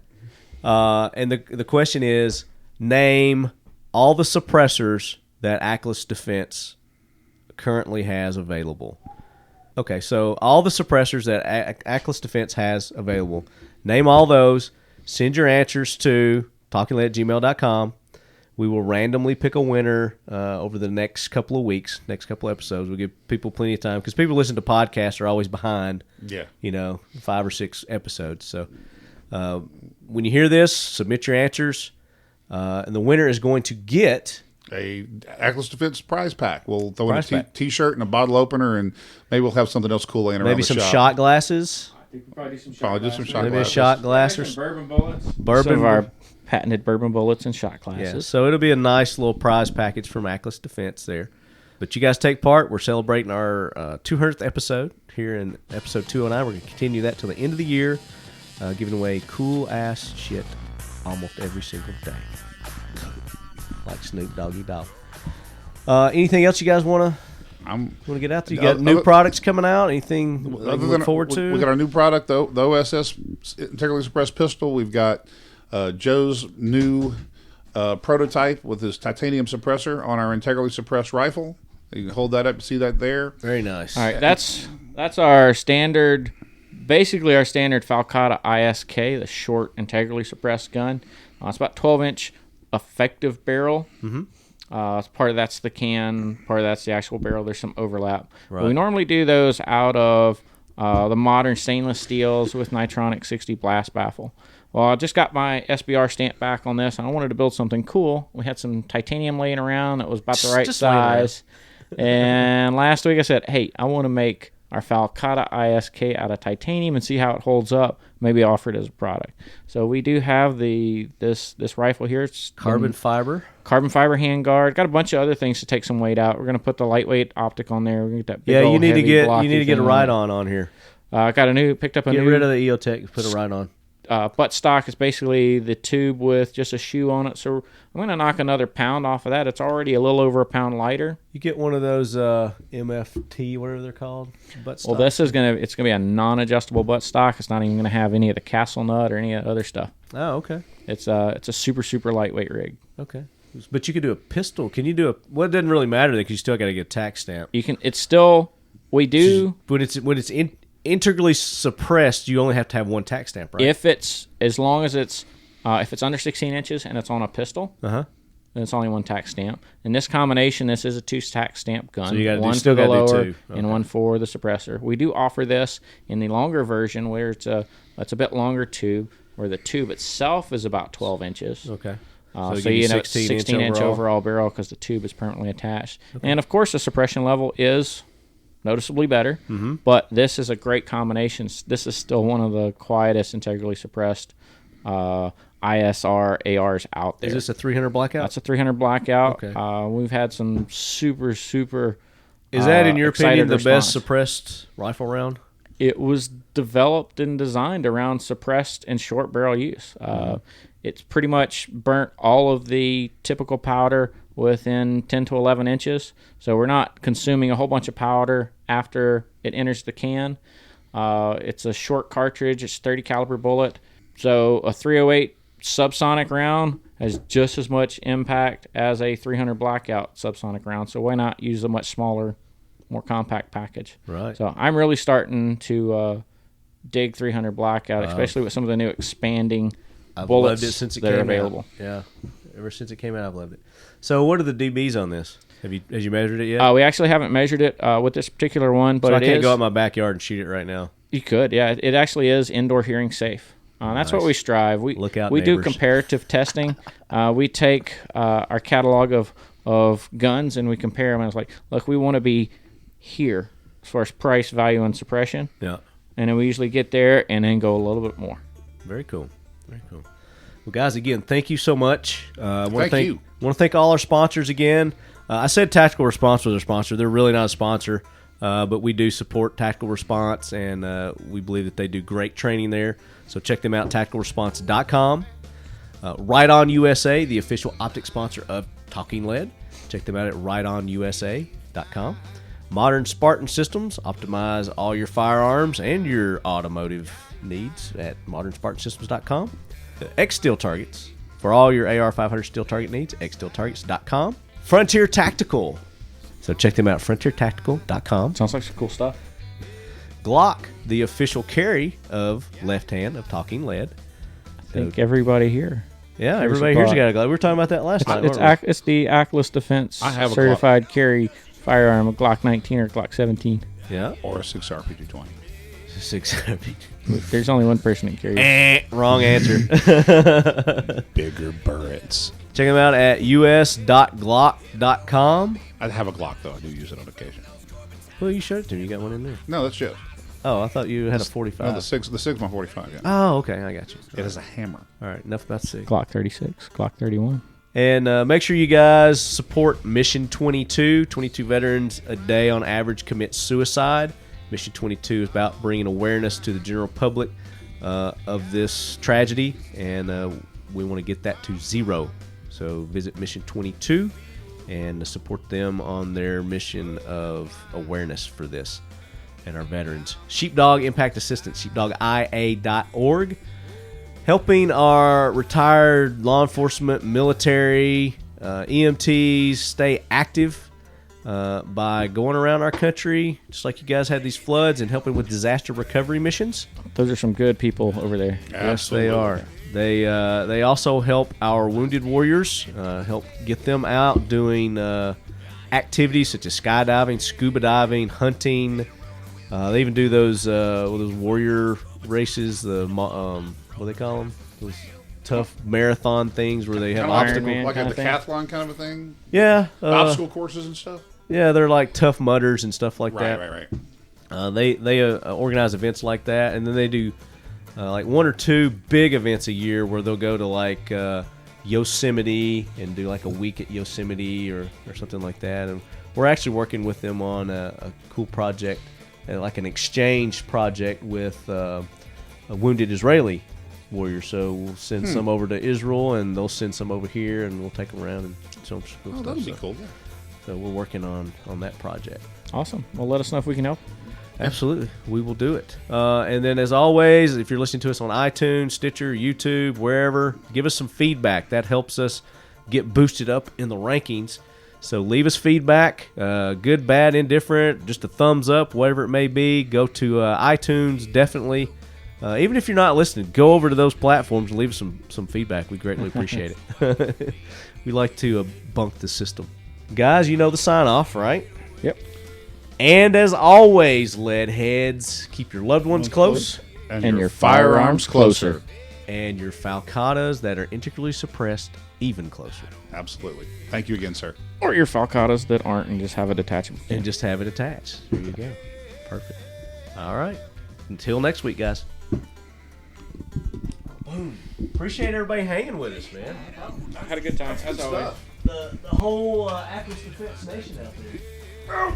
and the question is: name all the suppressors that Aklys Defense currently has available. Okay, so all the suppressors that Aklys Defense has available. Name all those. Send your answers to talkinglead@gmail.com. We will randomly pick a winner over the next couple of weeks, next couple of episodes. We'll give people plenty of time because people listen to podcasts are always behind, 5 or 6 episodes. So when you hear this, submit your answers, and the winner is going to get a Aklys Defense prize pack. We'll throw in a T-shirt and a bottle opener, and maybe we'll have something else cool laying around maybe the shop. Maybe some shot glasses. I think we'll probably do some shot glasses. Maybe a shot glass or some bourbon bullets. Some of our patented bourbon bullets and shot glasses. Yeah, so it'll be a nice little prize package from Aklys Defense there. But you guys take part. We're celebrating our 200th episode here in episode 209. We're going to continue that till the end of the year, giving away cool-ass shit almost every single day. Like Snoop Doggy Dogg. Anything else you guys want to get out there? You got new products coming out? Anything you look forward to? We got our new product, the OSS integrally suppressed pistol. We've got Joe's new prototype with his titanium suppressor on our integrally suppressed rifle. You can hold that up and see that there. Very nice. All right, that's our standard, basically our standard Falcata ISK, the short integrally suppressed gun. It's about 12-inch effective barrel. Mm-hmm. Part of that's the can, part of that's the actual barrel. There's some overlap. Right. We normally do those out of the modern stainless steels with Nitronic 60 blast baffle. Well, I just got my SBR stamp back on this, and I wanted to build something cool. We had some titanium laying around that was about the right size. And last week I said, hey, I want to make our Falcata ISK out of titanium and see how it holds up. Maybe offer it as a product. So we do have this rifle here. It's carbon fiber handguard. Got a bunch of other things to take some weight out. We're gonna put the lightweight optic on there. We're gonna get that. Big you need to get a ride on here. Picked up a new. Get rid of the EOTech. Put a ride on. buttstock is basically the tube with just a shoe on it. So I'm going to knock another pound off of that. It's already a little over a pound lighter. You get one of those MFT, whatever they're called, buttstock. Well, it's going to be a non-adjustable buttstock. It's not even going to have any of the castle nut or any other stuff. Oh, okay. It's a super, super lightweight rig. Okay. But you could do a pistol. Can you do well, it doesn't really matter because you still got to get a tax stamp. You can. It's still. We do. When it's integrally suppressed, you only have to have one tax stamp, right? If it's as long as it's if it's under 16 inches and it's on a pistol, then it's only one tax stamp. In this combination, this is a 2 tax stamp gun. So you got one still for the got to lower do 2. and one for the suppressor. We do offer this in the longer version where it's a bit longer tube, where the tube itself is about 12 inches. Okay. So you know, 16-inch overall barrel because the tube is permanently attached. Okay. And, of course, the suppression level is noticeably better, but this is a great combination. This is still one of the quietest integrally suppressed ISR ARs out there. Is this a 300 blackout? That's a 300 blackout. Okay. We've had some super Is that, in your opinion, the response. best suppressed rifle round? It was developed and designed around suppressed and short barrel use. It's pretty much burnt all of the typical powder within 10 to 11 inches. So we're not consuming a whole bunch of powder after it enters the can. It's a short cartridge. It's 30 caliber bullet. So a 308 subsonic round has just as much impact as a 300 blackout subsonic round. So why not use a much smaller, more compact package? Right. So I'm really starting to dig 300 blackout, especially with some of the new expanding bullets loved it since it that came are available. Out. Yeah. Ever since it came out, I've loved it. So what are the DBs on this? Has you measured it yet? We actually haven't measured it with this particular one, but so I can't go out in my backyard and shoot it right now. You could, yeah. It actually is indoor hearing safe. That's nice. What we strive. Look out, we neighbors. Do comparative testing. We take our catalog of guns and we compare them. And it's like, look, we want to be here as far as price, value, and suppression. Yeah. And then we usually get there and then go a little bit more. Very cool. Very cool. Well, guys, again, thank you so much. I want you. to thank all our sponsors again. I said Tactical Response was our sponsor. They're really not a sponsor, but we do support Tactical Response, and we believe that they do great training there. So check them out, tacticalresponse.com. Right On USA, the official optic sponsor of Talking Lead. Check them out at rightonusa.com. Modern Spartan Systems, optimize all your firearms and your automotive needs at modernspartansystems.com. X Steel Targets, for all your AR-500 steel target needs, xsteeltargets.com. Frontier Tactical, so check them out, frontiertactical.com. Sounds like some cool stuff. Glock, the official carry of Left Hand of Talking Lead. I think everybody here. Yeah, everybody here's got a Glock. We were talking about that last night. It's the Aklys Defense certified carry firearm, a Glock 19 or Glock 17. Yeah. Or a 6RP220. 6RP. There's only one person that carries. Wrong answer. Bigger burrets. Check them out at us.glock.com. I have a Glock, though. I do use it on occasion. Well, you showed it to me. You got one in there. No, that's just. Oh, I thought you had a 45. No, the Sigma 45. Yeah. Oh, okay. I got you. It is a hammer. All right. Enough about 6. Glock 36, Glock 31. And make sure you guys support Mission 22. 22 veterans a day on average commit suicide. Mission 22 is about bringing awareness to the general public of this tragedy, and we want to get that to 0. So visit Mission 22 and support them on their mission of awareness for this and our veterans. Sheepdog Impact Assistance, sheepdogia.org, helping our retired law enforcement, military, EMTs stay active by going around our country, just like you guys had these floods, and helping with disaster recovery missions. Those are some good people over there. Yes, they are. They also help our wounded warriors, help get them out doing activities such as skydiving, scuba diving, hunting. They even do those warrior races, what do they call them? Those tough marathon things where they have obstacles. Like a decathlon kind of a thing? Yeah. Obstacle courses and stuff? Yeah, they're like Tough Mudders and stuff like that. Right. They organize events like that, and then they do like 1 or 2 big events a year where they'll go to like Yosemite and do like a week at Yosemite or something like that. And we're actually working with them on a cool project, like an exchange project with a wounded Israeli warriors. So we'll send some over to Israel, and they'll send some over here, and we'll take them around and show them some cool stuff. That'd be cool. Yeah. So we're working on that project. Awesome. Well, let us know if we can help. Absolutely. We will do it. And then, as always, if you're listening to us on iTunes, Stitcher, YouTube, wherever, give us some feedback. That helps us get boosted up in the rankings. So leave us feedback, good, bad, indifferent, just a thumbs up, whatever it may be. Go to iTunes, definitely. Even if you're not listening, go over to those platforms and leave us some feedback. We greatly appreciate it. We like to bunk the system. Guys, you know the sign-off, right? Yep. And as always, lead heads, keep your loved ones close. And your firearms closer. And your falcatas that are integrally suppressed even closer. Absolutely. Thank you again, sir. Or your falcatas that aren't and just have it attachable. And just have it attached. There you go. Perfect. All right. Until next week, guys. Boom. Appreciate everybody hanging with us, man. I had a good time, as always. The whole Aklys Defense Nation out there.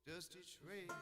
Just a trail.